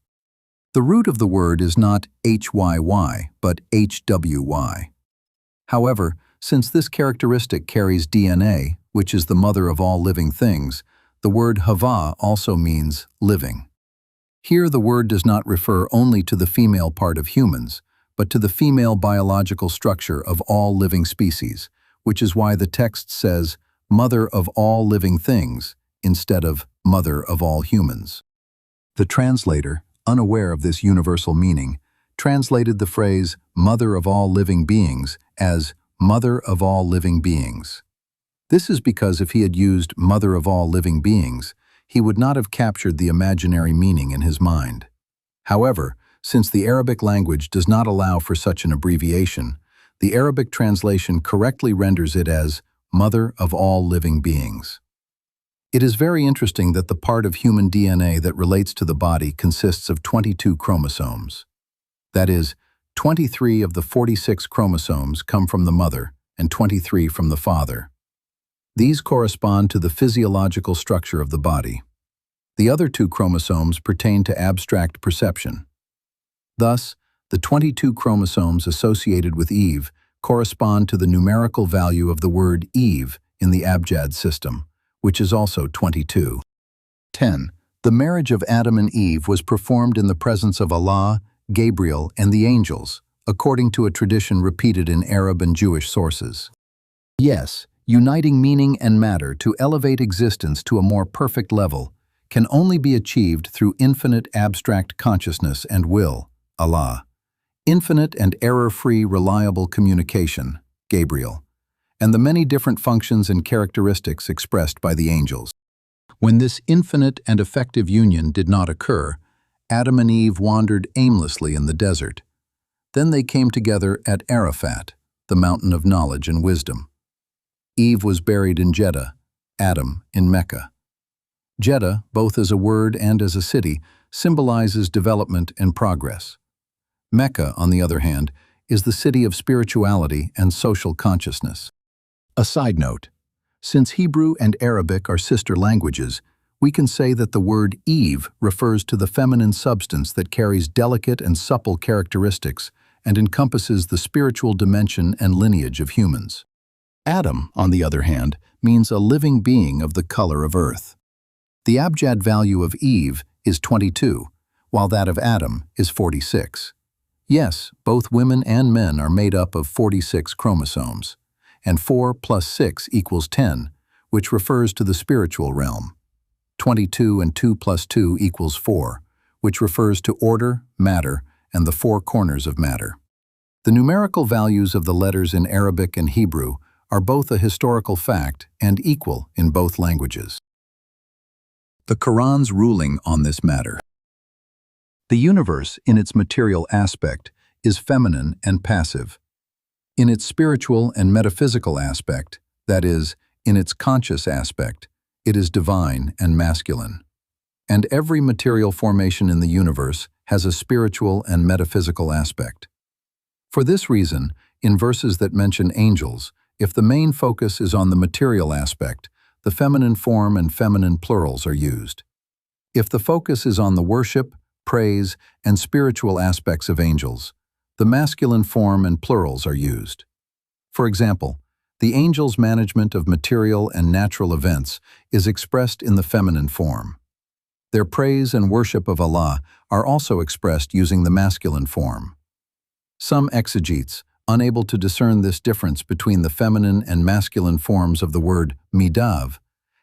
The root of the word is not HYY, but HWY. However, since this characteristic carries DNA, which is the mother of all living things, the word Hava also means living. Here the word does not refer only to the female part of humans, but to the female biological structure of all living species, which is why the text says, mother of all living things, instead of mother of all humans. The translator, unaware of this universal meaning, translated the phrase mother of all living beings as mother of all living beings. This is because if he had used mother of all living beings, he would not have captured the imaginary meaning in his mind. However, since the Arabic language does not allow for such an abbreviation, the Arabic translation correctly renders it as mother of all living beings. It is very interesting that the part of human DNA that relates to the body consists of 22 chromosomes. That is, 23 of the 46 chromosomes come from the mother and 23 from the father. These correspond to the physiological structure of the body. The other 2 chromosomes pertain to abstract perception. Thus, the 22 chromosomes associated with Eve correspond to the numerical value of the word Eve in the Abjad system, which is also 22. 10. The marriage of Adam and Eve was performed in the presence of Allah, Gabriel, and the angels, according to a tradition repeated in Arab and Jewish sources. Yes, uniting meaning and matter to elevate existence to a more perfect level can only be achieved through infinite abstract consciousness and will, Allah, infinite and error-free reliable communication, Gabriel, and the many different functions and characteristics expressed by the angels. When this infinite and effective union did not occur, Adam and Eve wandered aimlessly in the desert. Then they came together at Arafat, the mountain of knowledge and wisdom. Eve was buried in Jeddah, Adam in Mecca. Jeddah, both as a word and as a city, symbolizes development and progress. Mecca, on the other hand, is the city of spirituality and social consciousness. A side note, since Hebrew and Arabic are sister languages, we can say that the word Eve refers to the feminine substance that carries delicate and supple characteristics and encompasses the spiritual dimension and lineage of humans. Adam, on the other hand, means a living being of the color of earth. The Abjad value of Eve is 22, while that of Adam is 46. Yes, both women and men are made up of 46 chromosomes, and 4 plus 6 equals 10, which refers to the spiritual realm. 22 and 2 plus 2 equals 4, which refers to order, matter, and the 4 corners of matter. The numerical values of the letters in Arabic and Hebrew are both a historical fact and equal in both languages. The Quran's ruling on this matter. The universe, in its material aspect, is feminine and passive. In its spiritual and metaphysical aspect, that is, in its conscious aspect, it is divine and masculine. And every material formation in the universe has a spiritual and metaphysical aspect. For this reason, in verses that mention angels, if the main focus is on the material aspect, the feminine form and feminine plurals are used. If the focus is on the worship, praise, and spiritual aspects of angels, the masculine form and plurals are used. For example, the angels' management of material and natural events is expressed in the feminine form. Their praise and worship of Allah are also expressed using the masculine form. Some exegetes, unable to discern this difference between the feminine and masculine forms of the word midav,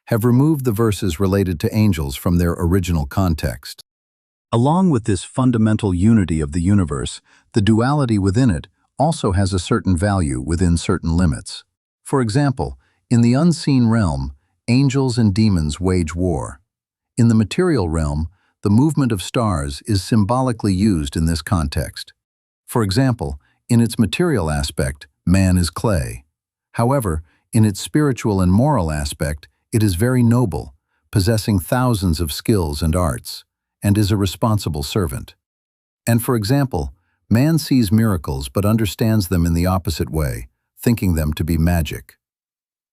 have removed the verses related to angels from their original context. Along with this fundamental unity of the universe, the duality within it also has a certain value within certain limits. For example, in the unseen realm, angels and demons wage war. In the material realm, the movement of stars is symbolically used in this context. For example, in its material aspect, man is clay. However, in its spiritual and moral aspect, it is very noble, possessing thousands of skills and arts, and is a responsible servant. And for example, man sees miracles but understands them in the opposite way, thinking them to be magic.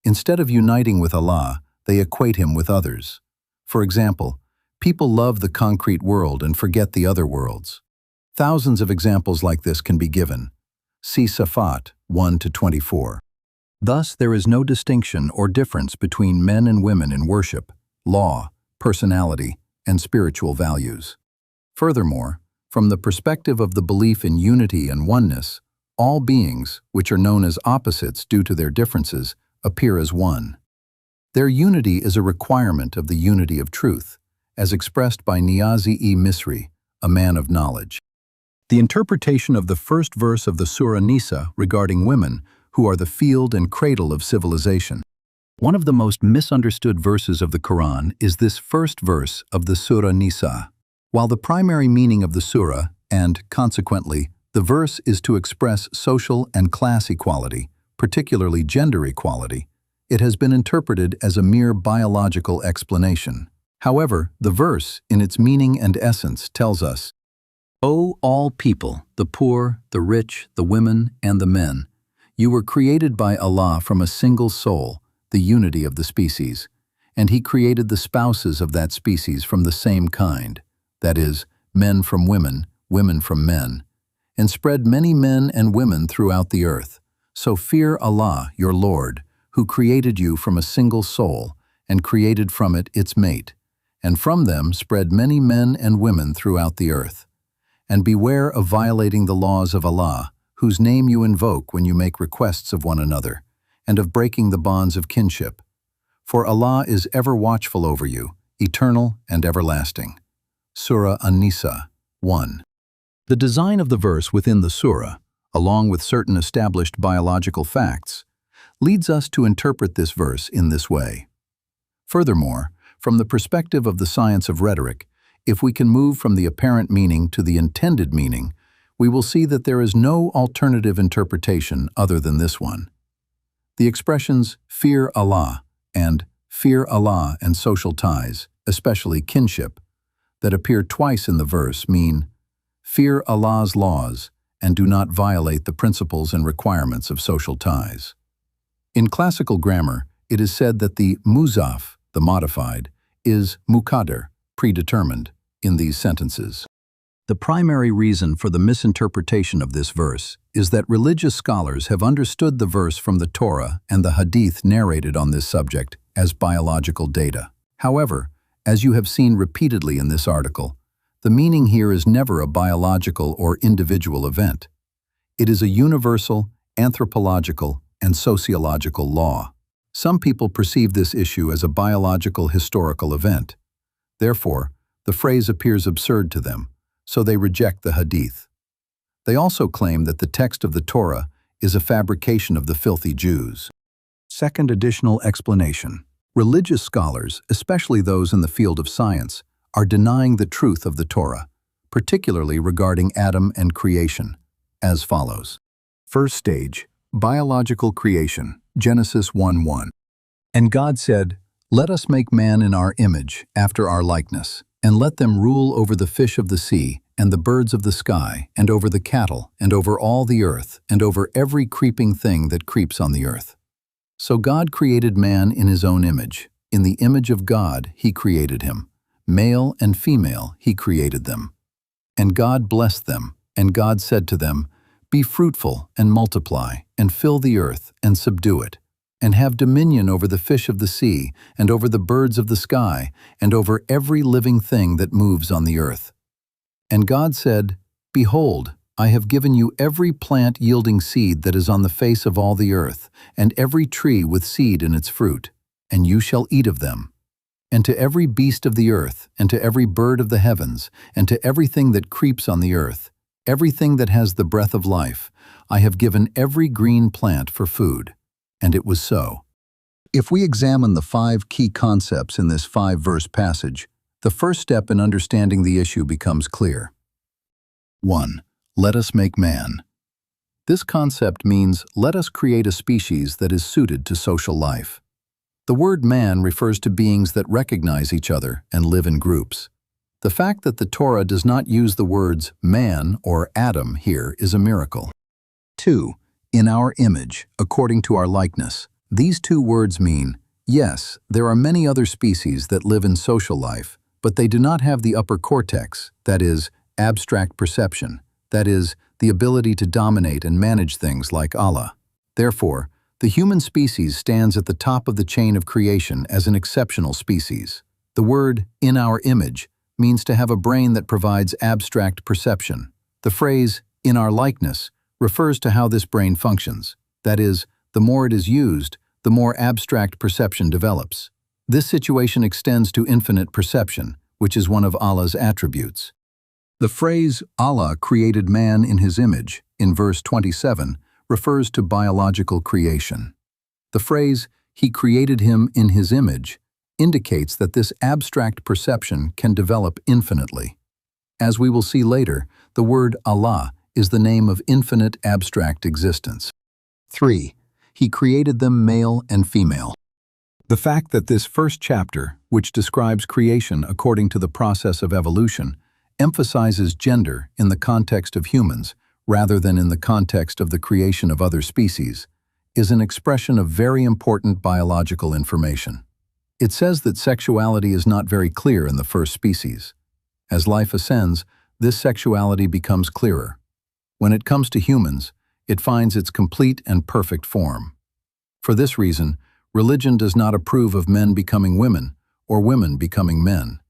Instead of uniting with Allah, they equate him with others. For example, people love the concrete world and forget the other worlds. Thousands of examples like this can be given. See Safat 1-24. Thus, there is no distinction or difference between men and women in worship, law, personality, and spiritual values. Furthermore, from the perspective of the belief in unity and oneness, all beings, which are known as opposites due to their differences, appear as one. Their unity is a requirement of the unity of truth, as expressed by Niazi-e-Misri, a man of knowledge. The interpretation of the first verse of the Surah Nisa regarding women, who are the field and cradle of civilization. One of the most misunderstood verses of the Quran is this first verse of the Surah Nisa. While the primary meaning of the surah, and, consequently, the verse is to express social and class equality, particularly gender equality, it has been interpreted as a mere biological explanation. However, the verse, in its meaning and essence, tells us, "O all people, the poor, the rich, the women, and the men, you were created by Allah from a single soul, the unity of the species, and He created the spouses of that species from the same kind, that is, men from women, women from men, and spread many men and women throughout the earth. So fear Allah, your Lord, who created you from a single soul, and created from it its mate, and from them spread many men and women throughout the earth. And beware of violating the laws of Allah, whose name you invoke when you make requests of one another, and of breaking the bonds of kinship. For Allah is ever watchful over you, eternal and everlasting." Surah An-Nisa 1. The design of the verse within the surah, along with certain established biological facts, leads us to interpret this verse in this way. Furthermore, from the perspective of the science of rhetoric, if we can move from the apparent meaning to the intended meaning, we will see that there is no alternative interpretation other than this one. The expressions "fear Allah" and "fear Allah and social ties," especially kinship, that appear twice in the verse mean, fear Allah's laws and do not violate the principles and requirements of social ties. In classical grammar, it is said that the muzaf, the modified, is muqaddar, predetermined, in these sentences. The primary reason for the misinterpretation of this verse is that religious scholars have understood the verse from the Torah and the Hadith narrated on this subject as biological data. However, as you have seen repeatedly in this article, the meaning here is never a biological or individual event. It is a universal, anthropological, and sociological law. Some people perceive this issue as a biological historical event. Therefore, the phrase appears absurd to them, so they reject the Hadith. They also claim that the text of the Torah is a fabrication of the filthy Jews. Second additional explanation. Religious scholars, especially those in the field of science, are denying the truth of the Torah, particularly regarding Adam and creation, as follows. First stage, biological creation, Genesis 1:1. And God said, "Let us make man in our image, after our likeness, and let them rule over the fish of the sea, and the birds of the sky, and over the cattle, and over all the earth, and over every creeping thing that creeps on the earth." So God created man in his own image. In the image of God he created him. Male and female he created them. And God blessed them, and God said to them, "Be fruitful and multiply, and fill the earth, and subdue it, and have dominion over the fish of the sea, and over the birds of the sky, and over every living thing that moves on the earth." And God said, "Behold, I have given you every plant yielding seed that is on the face of all the earth, and every tree with seed in its fruit, and you shall eat of them. And to every beast of the earth, and to every bird of the heavens, and to everything that creeps on the earth, everything that has the breath of life, I have given every green plant for food. And it was so. If we examine the 5 key concepts in this 5-verse passage, the first step in understanding the issue becomes clear. 1. Let us make man. This concept means let us create a species that is suited to social life. The word man refers to beings that recognize each other and live in groups. The fact that the Torah does not use the words man or Adam here is a miracle. 2. In our image, according to our likeness. These 2 words mean, yes, there are many other species that live in social life, but they do not have the upper cortex, that is, abstract perception, that is, the ability to dominate and manage things like Allah. Therefore, the human species stands at the top of the chain of creation as an exceptional species. The word, in our image, means to have a brain that provides abstract perception. The phrase, in our likeness, refers to how this brain functions. That is, the more it is used, the more abstract perception develops. This situation extends to infinite perception, which is one of Allah's attributes. The phrase, Allah created man in his image, in verse 27, refers to biological creation. The phrase, he created him in his image, indicates that this abstract perception can develop infinitely. As we will see later, the word Allah is the name of infinite abstract existence. 3. He created them male and female. The fact that this first chapter, which describes creation according to the process of evolution, emphasizes gender in the context of humans rather than in the context of the creation of other species, is an expression of very important biological information. It says that sexuality is not very clear in the first species. As life ascends, this sexuality becomes clearer. When it comes to humans, it finds its complete and perfect form. For this reason, religion does not approve of men becoming women or women becoming men,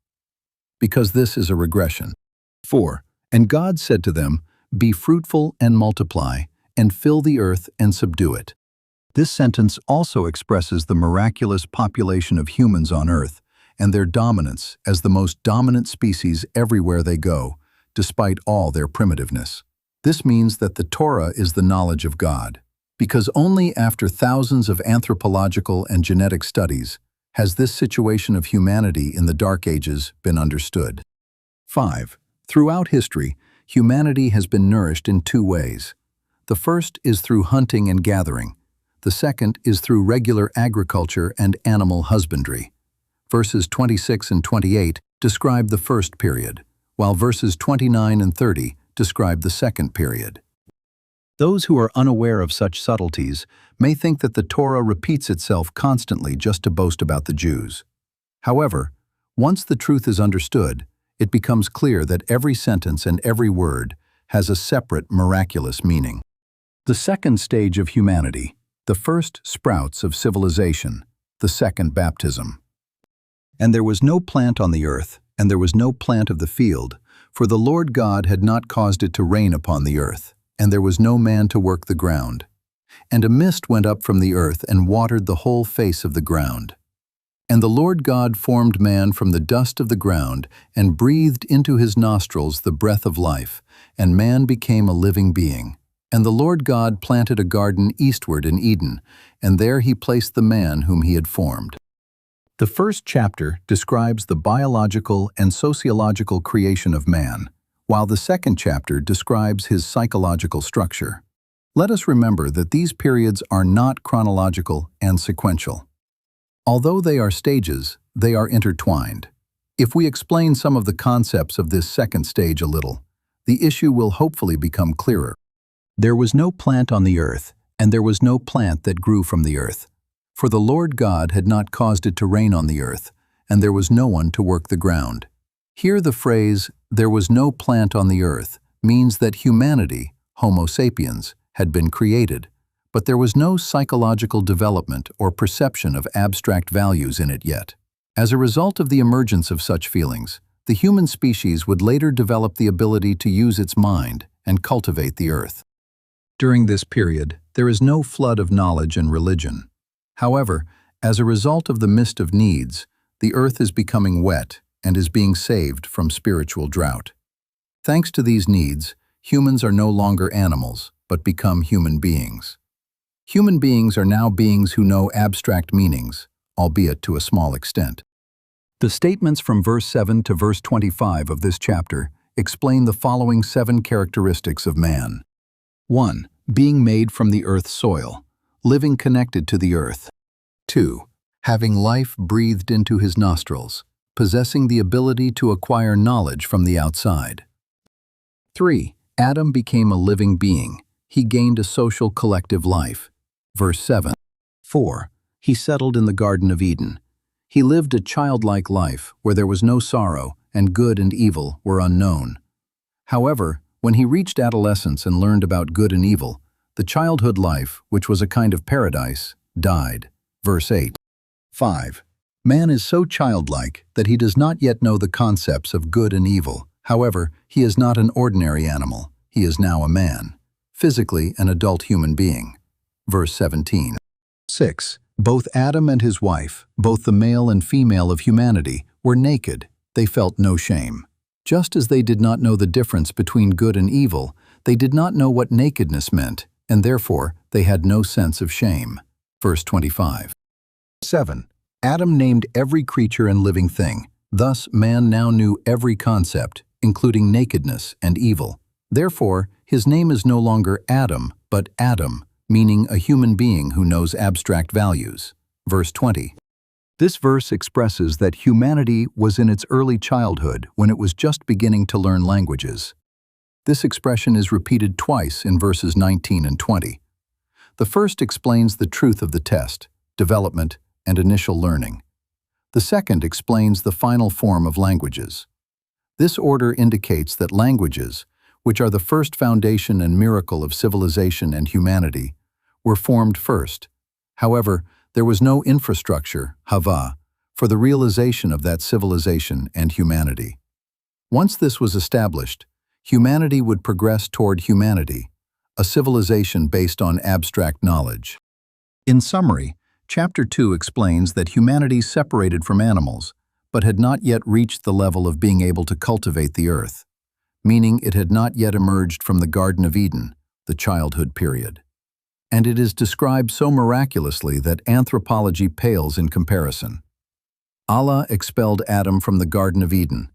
because this is a regression. 4. And God said to them, be fruitful and multiply, and fill the earth and subdue it. This sentence also expresses the miraculous population of humans on earth and their dominance as the most dominant species everywhere they go, despite all their primitiveness. This means that the Torah is the knowledge of God, because only after thousands of anthropological and genetic studies has this situation of humanity in the Dark Ages been understood. 5. Throughout history, humanity has been nourished in 2 ways. The first is through hunting and gathering. The second is through regular agriculture and animal husbandry. Verses 26 and 28 describe the first period, while verses 29 and 30 describe the second period. Those who are unaware of such subtleties may think that the Torah repeats itself constantly just to boast about the Jews. However, once the truth is understood, it becomes clear that every sentence and every word has a separate miraculous meaning. The second stage of humanity, the first sprouts of civilization, the second baptism. And there was no plant on the earth, and there was no plant of the field, for the Lord God had not caused it to rain upon the earth, and there was no man to work the ground. And a mist went up from the earth and watered the whole face of the ground. And the Lord God formed man from the dust of the ground and breathed into his nostrils the breath of life, and man became a living being. And the Lord God planted a garden eastward in Eden, and there he placed the man whom he had formed. The first chapter describes the biological and sociological creation of man, while the second chapter describes his psychological structure. Let us remember that these periods are not chronological and sequential. Although they are stages, they are intertwined. If we explain some of the concepts of this second stage a little, the issue will hopefully become clearer. There was no plant on the earth, and there was no plant that grew from the earth. For the Lord God had not caused it to rain on the earth, and there was no one to work the ground. Here the phrase, there was no plant on the earth, means that humanity, Homo sapiens, had been created, but there was no psychological development or perception of abstract values in it yet. As a result of the emergence of such feelings, the human species would later develop the ability to use its mind and cultivate the earth. During this period, there is no flood of knowledge and religion. However, as a result of the mist of needs, the earth is becoming wet and is being saved from spiritual drought. Thanks to these needs, humans are no longer animals, but become human beings. Human beings are now beings who know abstract meanings, albeit to a small extent. The statements from verse 7 to verse 25 of this chapter explain the following 7 characteristics of man. 1. Being made from the earth's soil, living connected to the earth. 2. Having life breathed into his nostrils, possessing the ability to acquire knowledge from the outside. 3. Adam became a living being. He gained a social collective life. Verse 7. 4. He settled in the Garden of Eden. He lived a childlike life where there was no sorrow and good and evil were unknown. However, when he reached adolescence and learned about good and evil, the childhood life, which was a kind of paradise, died. Verse 8. 5. Man is so childlike that he does not yet know the concepts of good and evil. However, he is not an ordinary animal. He is now a man, physically an adult human being. Verse 17. 6. Both Adam and his wife, both the male and female of humanity, were naked. They felt no shame. Just as they did not know the difference between good and evil, they did not know what nakedness meant, and therefore they had no sense of shame. Verse 25. 7. Adam named every creature and living thing. Thus, man now knew every concept, including nakedness and evil. Therefore, his name is no longer Adam, but Adam, meaning a human being who knows abstract values. Verse 20. This verse expresses that humanity was in its early childhood when it was just beginning to learn languages. This expression is repeated twice in verses 19 and 20. The first explains the truth of the test, development, and initial learning. The second explains the final form of languages. This order indicates that languages, which are the first foundation and miracle of civilization and humanity, were formed first. However, there was no infrastructure, hava, for the realization of that civilization and humanity. Once this was established, humanity would progress toward humanity, a civilization based on abstract knowledge. In summary, Chapter 2 explains that humanity separated from animals, but had not yet reached the level of being able to cultivate the earth, meaning it had not yet emerged from the Garden of Eden, the childhood period. And it is described so miraculously that anthropology pales in comparison. Allah expelled Adam from the Garden of Eden,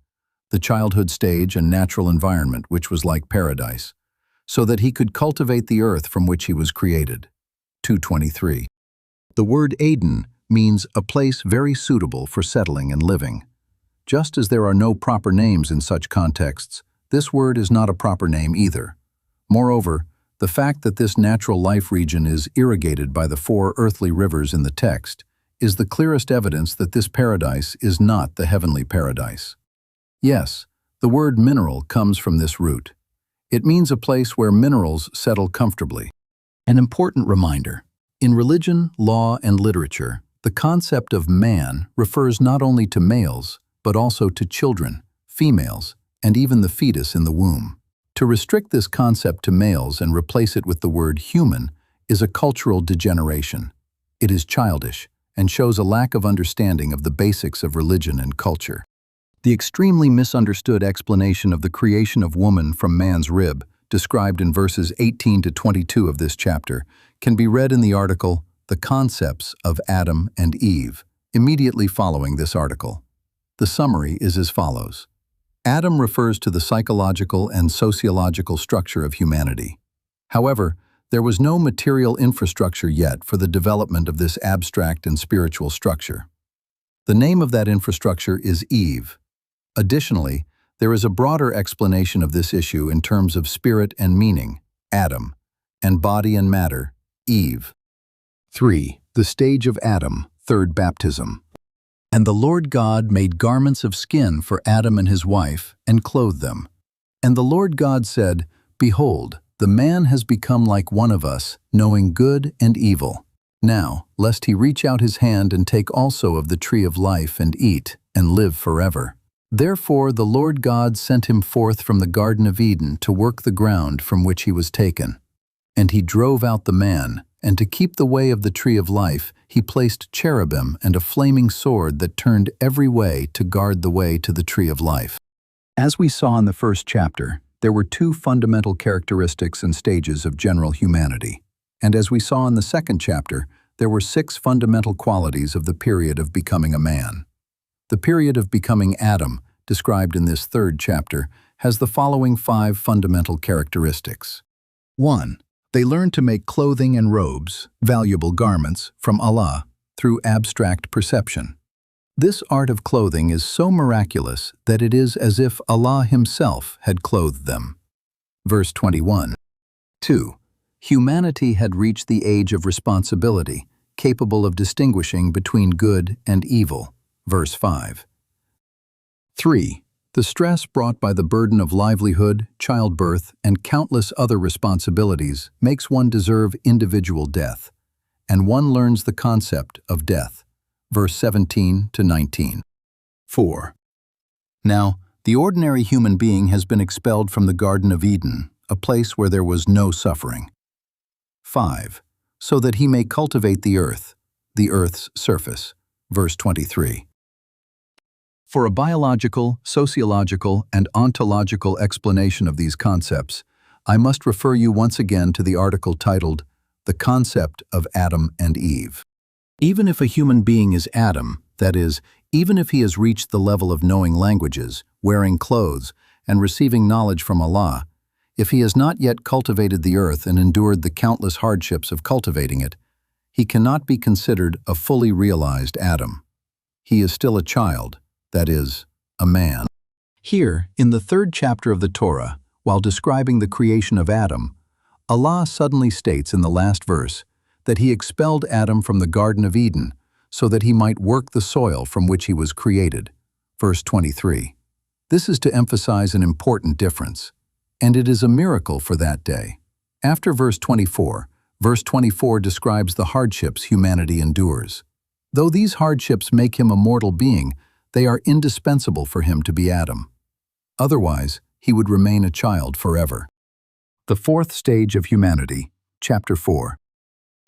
the childhood stage and natural environment which was like paradise, so that he could cultivate the earth from which he was created. 2:23. The word Eden means a place very suitable for settling and living. Just as there are no proper names in such contexts, this word is not a proper name either. Moreover, the fact that this natural life region is irrigated by the 4 earthly rivers in the text is the clearest evidence that this paradise is not the heavenly paradise. Yes, the word mineral comes from this root. It means a place where minerals settle comfortably. An important reminder: in religion, law, and literature, the concept of man refers not only to males, but also to children, females, and even the fetus in the womb. To restrict this concept to males and replace it with the word human is a cultural degeneration. It is childish and shows a lack of understanding of the basics of religion and culture. The extremely misunderstood explanation of the creation of woman from man's rib, described in verses 18 to 22 of this chapter, can be read in the article, The Concepts of Adam and Eve, immediately following this article. The summary is as follows. Adam refers to the psychological and sociological structure of humanity. However, there was no material infrastructure yet for the development of this abstract and spiritual structure. The name of that infrastructure is Eve. Additionally, there is a broader explanation of this issue in terms of spirit and meaning, Adam, and body and matter, Eve. 3. The stage of Adam, third baptism. And the Lord God made garments of skin for Adam and his wife, and clothed them. And the Lord God said, Behold, the man has become like one of us, knowing good and evil. Now, lest he reach out his hand and take also of the tree of life and eat, and live forever. Therefore the Lord God sent him forth from the Garden of Eden to work the ground from which he was taken. And he drove out the man, and to keep the way of the tree of life, he placed cherubim and a flaming sword that turned every way to guard the way to the tree of life. As we saw in the first chapter, there were two fundamental characteristics and stages of general humanity. And as we saw in the second chapter, there were 6 fundamental qualities of the period of becoming a man. The period of becoming Adam, described in this third chapter, has the following 5 fundamental characteristics. 1. They learned to make clothing and robes, valuable garments, from Allah through abstract perception. This art of clothing is so miraculous that it is as if Allah Himself had clothed them. Verse 21. 2. Humanity had reached the age of responsibility, capable of distinguishing between good and evil. Verse 5. 3. The stress brought by the burden of livelihood, childbirth, and countless other responsibilities makes one deserve individual death, and one learns the concept of death. Verse 17 to 19. 4. Now, the ordinary human being has been expelled from the Garden of Eden, a place where there was no suffering. 5. So that he may cultivate the earth's surface. Verse 23. For a biological, sociological, and ontological explanation of these concepts, I must refer you once again to the article titled, The Concept of Adam and Eve. Even if a human being is Adam, that is, even if he has reached the level of knowing languages, wearing clothes, and receiving knowledge from Allah, if he has not yet cultivated the earth and endured the countless hardships of cultivating it, he cannot be considered a fully realized Adam. He is still a child, that is, a man. Here, in the third chapter of the Torah, while describing the creation of Adam, Allah suddenly states in the last verse that He expelled Adam from the Garden of Eden so that he might work the soil from which he was created. Verse 23. This is to emphasize an important difference, and it is a miracle for that day. After verse 24 describes the hardships humanity endures. Though these hardships make him a mortal being, they are indispensable for him to be Adam. Otherwise, he would remain a child forever. The fourth stage of humanity, Chapter 4.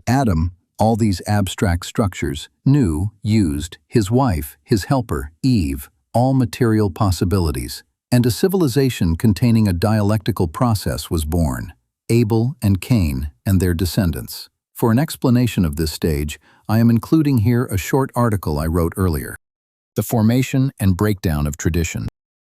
Adam, all these abstract structures, knew, used, his wife, his helper, Eve, all material possibilities, and a civilization containing a dialectical process was born, Abel and Cain and their descendants. For an explanation of this stage, I am including here a short article I wrote earlier. The formation and breakdown of tradition.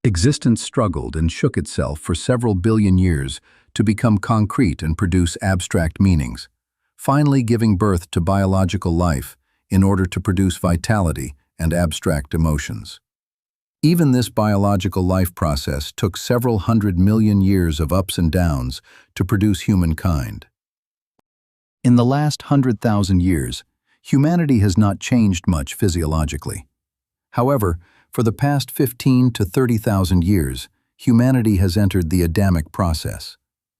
Existence struggled and shook itself for several billion years to become concrete and produce abstract meanings, finally giving birth to biological life in order to produce vitality and abstract emotions. Even this biological life process took several 100 million years of ups and downs to produce humankind. In the last 100,000 years, humanity has not changed much physiologically. However, for the past 15 to 30,000 years, humanity has entered the Adamic process,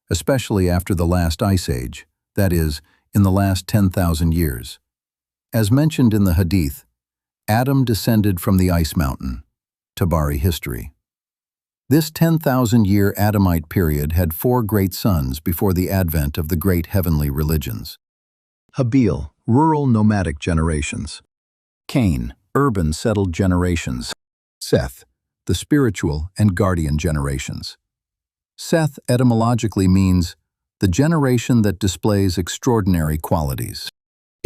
especially after the last ice age, that is, in the last 10,000 years. As mentioned in the Hadith, Adam descended from the ice mountain, Tabari history. This 10,000-year Adamite period had 4 great sons before the advent of the great heavenly religions. Habil, rural nomadic generations. Cain, urban settled generations. Seth, the spiritual and guardian generations. Seth etymologically means the generation that displays extraordinary qualities.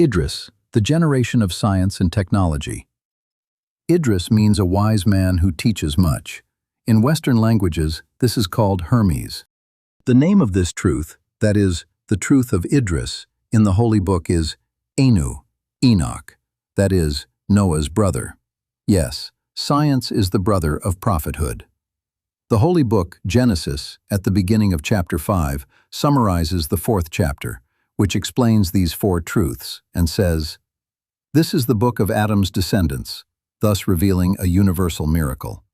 Idris, the generation of science and technology. Idris means a wise man who teaches much. In Western languages, this is called Hermes. The name of this truth, that is, the truth of Idris, in the Holy Book is Enu, Enoch, that is, Noah's brother. Yes, science is the brother of prophethood. The Holy Book, Genesis, at the beginning of chapter 5, summarizes the 4th chapter, which explains these 4 truths, and says, "This is the book of Adam's descendants," thus revealing a universal miracle.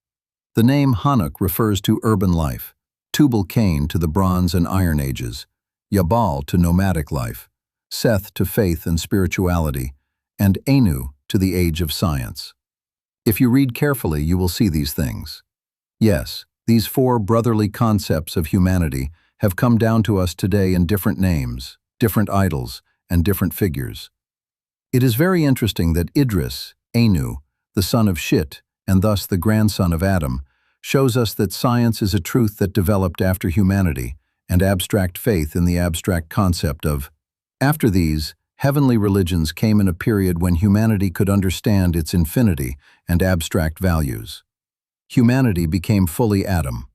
The name Hanuk refers to urban life, Tubal-Cain to the Bronze and Iron Ages, Yabal to nomadic life, Seth to faith and spirituality, and Enu to the age of science. If you read carefully, you will see these things. Yes, these 4 brotherly concepts of humanity have come down to us today in different names, different idols, and different figures. It is very interesting that Idris, Enu, the son of Shit, and thus the grandson of Adam, shows us that science is a truth that developed after humanity, and abstract faith in the abstract concept of. After these, heavenly religions came in a period when humanity could understand its infinity and abstract values. Humanity became fully Adam.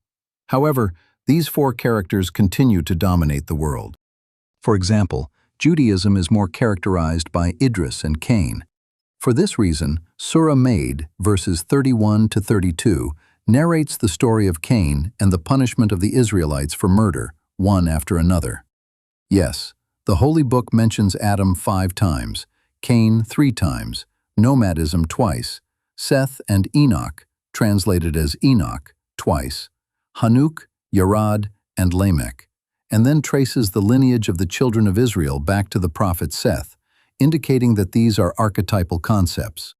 However, these four characters continue to dominate the world. For example, Judaism is more characterized by Idris and Cain. For this reason, Surah Maid, verses 31 to 32, narrates the story of Cain and the punishment of the Israelites for murder, one after another. Yes, the Holy Book mentions Adam 5 times, Cain 3 times, nomadism twice, Seth and Enoch, translated as Enoch, twice, Hanuk, Yarad, and Lamech, and then traces the lineage of the children of Israel back to the prophet Seth, indicating that these are archetypal concepts.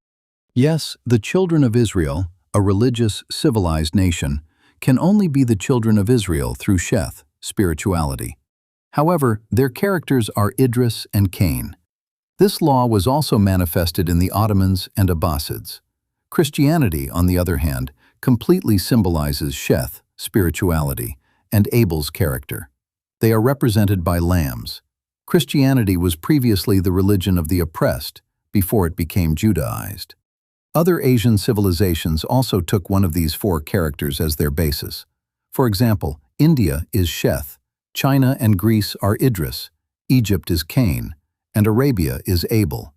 Yes, the children of Israel, a religious, civilized nation, can only be the children of Israel through Sheth, spirituality. However, their characters are Idris and Cain. This law was also manifested in the Ottomans and Abbasids. Christianity, on the other hand, completely symbolizes Sheth, spirituality, and Abel's character. They are represented by lambs. Christianity was previously the religion of the oppressed before it became Judaized. Other Asian civilizations also took one of these four characters as their basis. For example, India is Sheth, China and Greece are Idris, Egypt is Cain, and Arabia is Abel.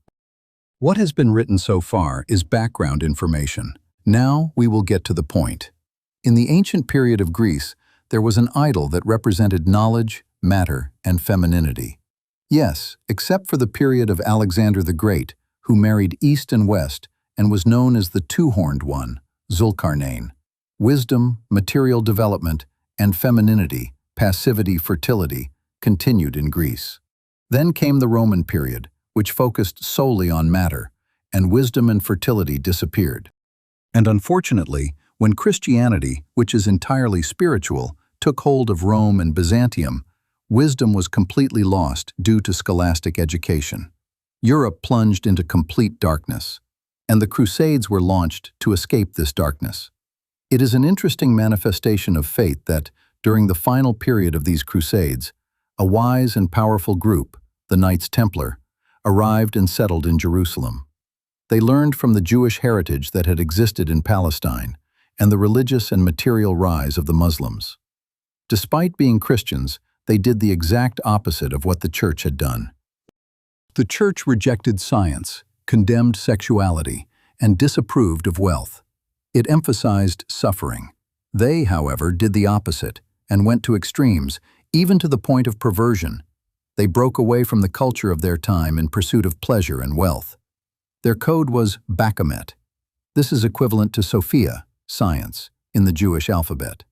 What has been written so far is background information. Now we will get to the point. In the ancient period of Greece, there was an idol that represented knowledge, matter, and femininity. Yes, except for the period of Alexander the Great, who married East and West and was known as the two-horned one, Zulkarnain. Wisdom, material development, and femininity, passivity, fertility, continued in Greece. Then came the Roman period, which focused solely on matter, and wisdom and fertility disappeared. And unfortunately, when Christianity, which is entirely spiritual, took hold of Rome and Byzantium, wisdom was completely lost due to scholastic education. Europe plunged into complete darkness, and the Crusades were launched to escape this darkness. It is an interesting manifestation of fate that, during the final period of these Crusades, a wise and powerful group, the Knights Templar, arrived and settled in Jerusalem. They learned from the Jewish heritage that had existed in Palestine and the religious and material rise of the Muslims. Despite being Christians, they did the exact opposite of what the Church had done. The Church rejected science, condemned sexuality, and disapproved of wealth. It emphasized suffering. They, however, did the opposite and went to extremes, even to the point of perversion. They broke away from the culture of their time in pursuit of pleasure and wealth. Their code was Baphomet. This is equivalent to Sophia, science, in the Jewish alphabet.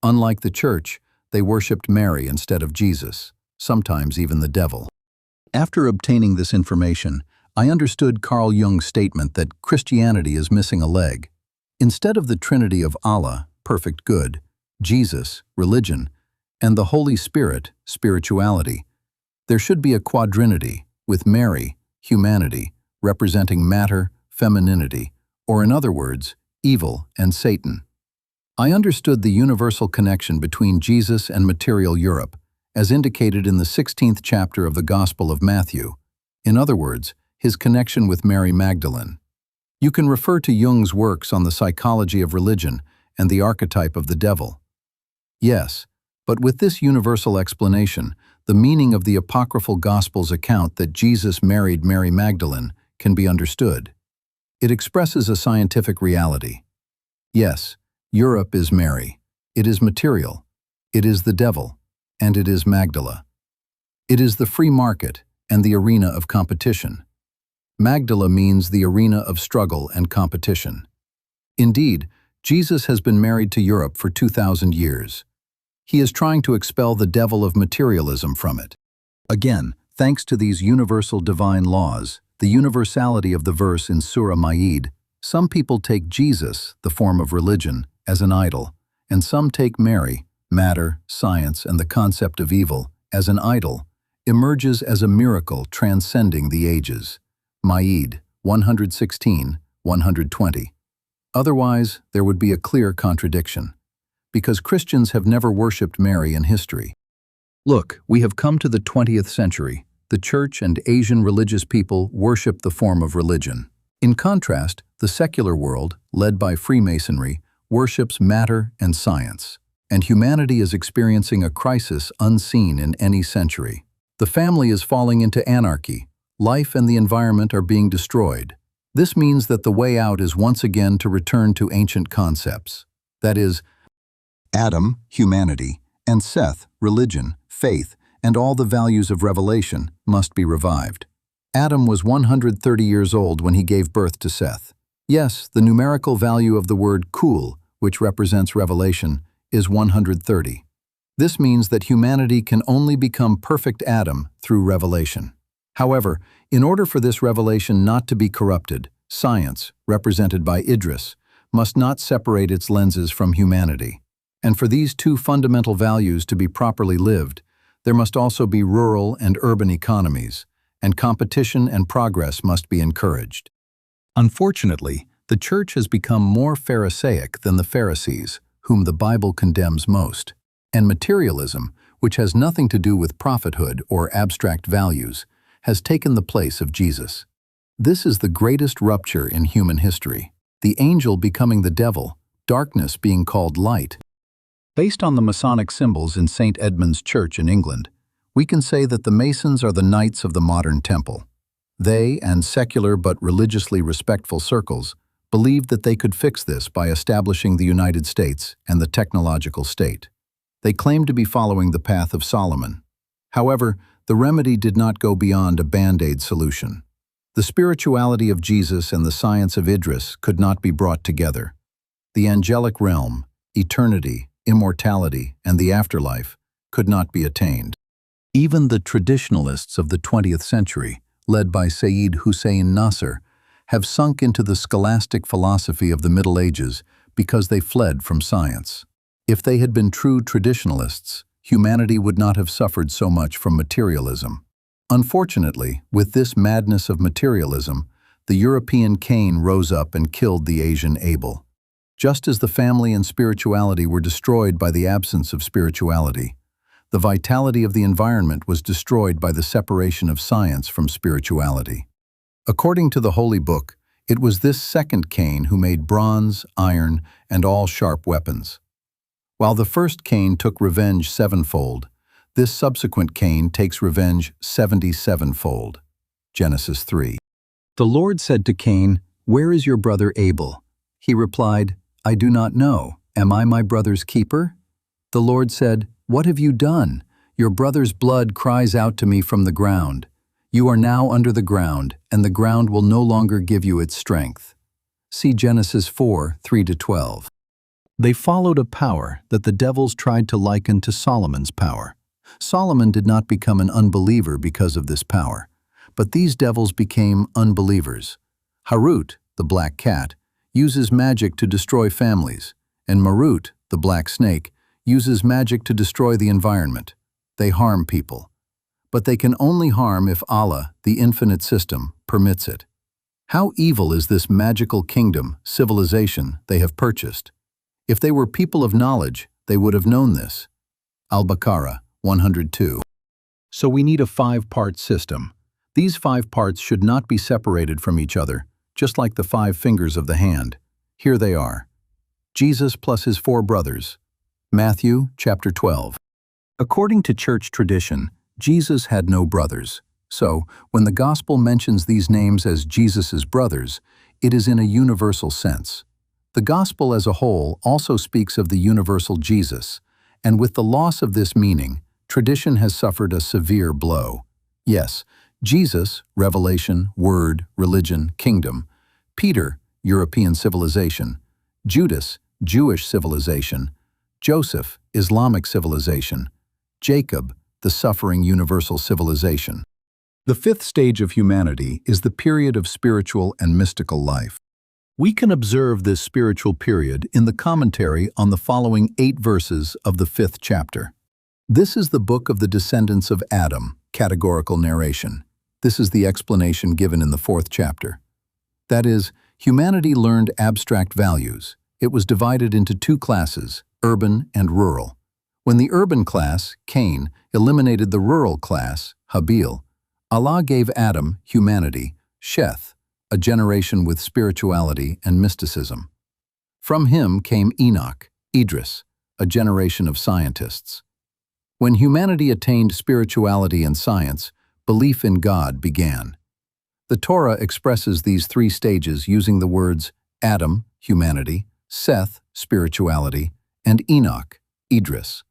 Unlike the Church, they worshipped Mary instead of Jesus, sometimes even the devil. After obtaining this information, I understood Carl Jung's statement that Christianity is missing a leg. Instead of the Trinity of Allah, perfect good, Jesus, religion, and the Holy Spirit, spirituality, there should be a quadrinity, with Mary, humanity, representing matter, femininity, or in other words, evil and Satan. I understood the universal connection between Jesus and material Europe, as indicated in the 16th chapter of the Gospel of Matthew. In other words, his connection with Mary Magdalene. You can refer to Jung's works on the psychology of religion and the archetype of the devil. Yes, but with this universal explanation, the meaning of the apocryphal Gospels account that Jesus married Mary Magdalene can be understood. It expresses a scientific reality. Yes, Europe is Mary. It is material. It is the devil. And it is Magdala. It is the free market and the arena of competition. Magdala means the arena of struggle and competition. Indeed, Jesus has been married to Europe for 2,000 years. He is trying to expel the devil of materialism from it. Again, thanks to these universal divine laws, the universality of the verse in Surah Maid, some people take Jesus, the form of religion, as an idol, and some take Mary, matter, science, and the concept of evil, as an idol, emerges as a miracle transcending the ages. Maid 116, 120. Otherwise, there would be a clear contradiction, because Christians have never worshipped Mary in history. Look, we have come to the 20th century. The Church and Asian religious people worship the form of religion. In contrast, the secular world, led by Freemasonry, worships matter and science. And humanity is experiencing a crisis unseen in any century. The family is falling into anarchy. Life and the environment are being destroyed. This means that the way out is once again to return to ancient concepts. That is, Adam, humanity, and Seth, religion, faith, and all the values of revelation must be revived. Adam was 130 years old when he gave birth to Seth. Yes, the numerical value of the word kul, which represents revelation, is 130. This means that humanity can only become perfect Adam through revelation. However, in order for this revelation not to be corrupted, science, represented by Idris, must not separate its lenses from humanity. And for these two fundamental values to be properly lived, there must also be rural and urban economies, and competition and progress must be encouraged. Unfortunately, the Church has become more Pharisaic than the Pharisees, whom the Bible condemns most. And materialism, which has nothing to do with prophethood or abstract values, has taken the place of Jesus. This is the greatest rupture in human history, the angel becoming the devil, darkness being called light. Based on the Masonic symbols in St. Edmund's Church in England, we can say that the Masons are the knights of the modern temple. They, and secular but religiously respectful circles, believed that they could fix this by establishing the United States and the technological state. They claimed to be following the path of Solomon. However, the remedy did not go beyond a band-aid solution. The spirituality of Jesus and the science of Idris could not be brought together. The angelic realm, eternity, immortality, and the afterlife could not be attained. Even the traditionalists of the 20th century, led by Sayyid Hussein Nasr, have sunk into the scholastic philosophy of the Middle Ages because they fled from science. If they had been true traditionalists, humanity would not have suffered so much from materialism. Unfortunately, with this madness of materialism, the European Cain rose up and killed the Asian Abel. Just as the family and spirituality were destroyed by the absence of spirituality, the vitality of the environment was destroyed by the separation of science from spirituality. According to the Holy Book, it was this second Cain who made bronze, iron, and all sharp weapons. While the first Cain took revenge sevenfold, this subsequent Cain takes revenge 77-fold. Genesis 3. The Lord said to Cain, "Where is your brother Abel?" He replied, "I do not know. Am I my brother's keeper?" The Lord said, "What have you done? Your brother's blood cries out to me from the ground. You are now under the ground, and the ground will no longer give you its strength." See Genesis 4, 3-12. They followed a power that the devils tried to liken to Solomon's power. Solomon did not become an unbeliever because of this power, but these devils became unbelievers. Harut, the black cat, uses magic to destroy families, and Marut, the black snake, uses magic to destroy the environment. They harm people. But they can only harm if Allah, the infinite system, permits it. How evil is this magical kingdom, civilization, they have purchased? If they were people of knowledge, they would have known this. Al-Baqarah 102. So we need a 5-part system. These 5 parts should not be separated from each other, just like the 5 fingers of the hand. Here they are. Jesus plus his 4 brothers. Matthew chapter 12. According to church tradition, Jesus had no brothers. So, when the gospel mentions these names as Jesus's brothers, it is in a universal sense. The gospel as a whole also speaks of the universal Jesus, and with the loss of this meaning, tradition has suffered a severe blow. Yes, Jesus, revelation, word, religion, kingdom; Peter, European civilization; Judas, Jewish civilization; Joseph, Islamic civilization; Jacob, the suffering universal civilization. The 5th stage of humanity is the period of spiritual and mystical life. We can observe this spiritual period in the commentary on the following 8 verses of the 5th chapter. This is the book of the descendants of Adam, categorical narration. This is the explanation given in the 4th chapter. That is, humanity learned abstract values. It was divided into two classes, urban and rural. When the urban class, Cain, eliminated the rural class, Habil, Allah gave Adam, humanity, Sheth, a generation with spirituality and mysticism. From him came Enoch, Idris, a generation of scientists. When humanity attained spirituality and science, belief in God began. The Torah expresses these three stages using the words Adam, humanity, Seth, spirituality, and Enoch, Idris.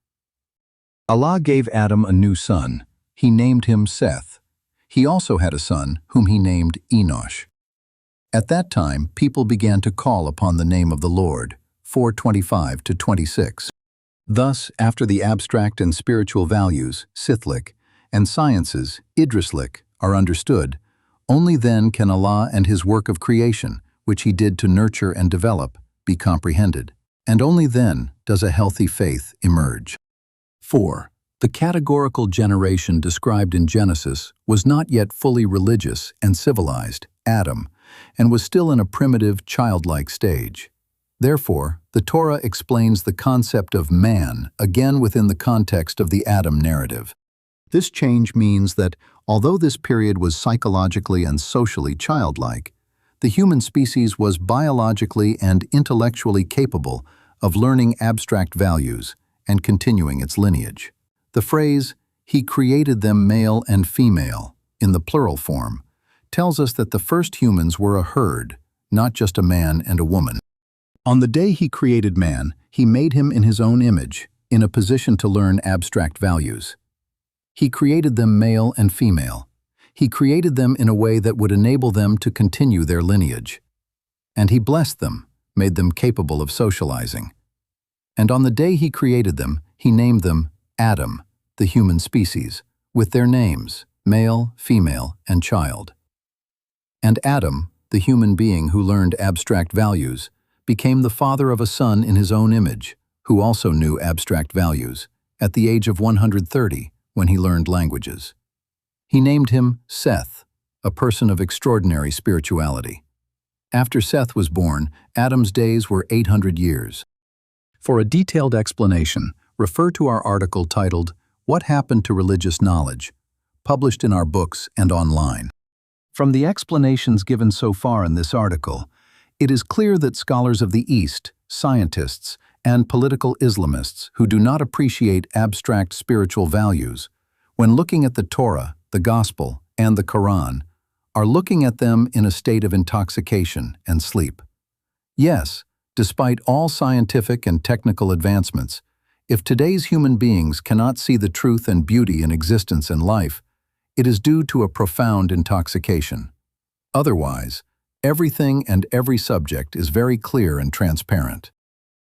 Allah gave Adam a new son. He named him Seth. He also had a son whom he named Enosh. At that time, people began to call upon the name of the Lord, 4:25-26. Thus, after the abstract and spiritual values, Sithlic, and sciences, Idrislic, are understood, only then can Allah and His work of creation, which He did to nurture and develop, be comprehended. And only then does a healthy faith emerge. 4. The categorical generation described in Genesis was not yet fully religious and civilized, Adam, and was still in a primitive, childlike stage. Therefore, the Torah explains the concept of man again within the context of the Adam narrative. This change means that, although this period was psychologically and socially childlike, the human species was biologically and intellectually capable of learning abstract values and continuing its lineage. The phrase, "He created them male and female," in the plural form, tells us that the first humans were a herd, not just a man and a woman. On the day He created man, He made him in His own image, in a position to learn abstract values. He created them male and female. He created them in a way that would enable them to continue their lineage. And He blessed them, made them capable of socializing. And on the day He created them, He named them Adam, the human species, with their names, male, female, and child. And Adam, the human being who learned abstract values, became the father of a son in his own image, who also knew abstract values, at the age of 130, when he learned languages. He named him Seth, a person of extraordinary spirituality. After Seth was born, Adam's days were 800 years. For a detailed explanation, refer to our article titled, "What Happened to Religious Knowledge?" published in our books and online. From the explanations given so far in this article, it is clear that scholars of the East, scientists, and political Islamists who do not appreciate abstract spiritual values, when looking at the Torah, the Gospel, and the Quran, are looking at them in a state of intoxication and sleep. Yes, despite all scientific and technical advancements, if today's human beings cannot see the truth and beauty in existence and life, it is due to a profound intoxication. Otherwise, everything and every subject is very clear and transparent.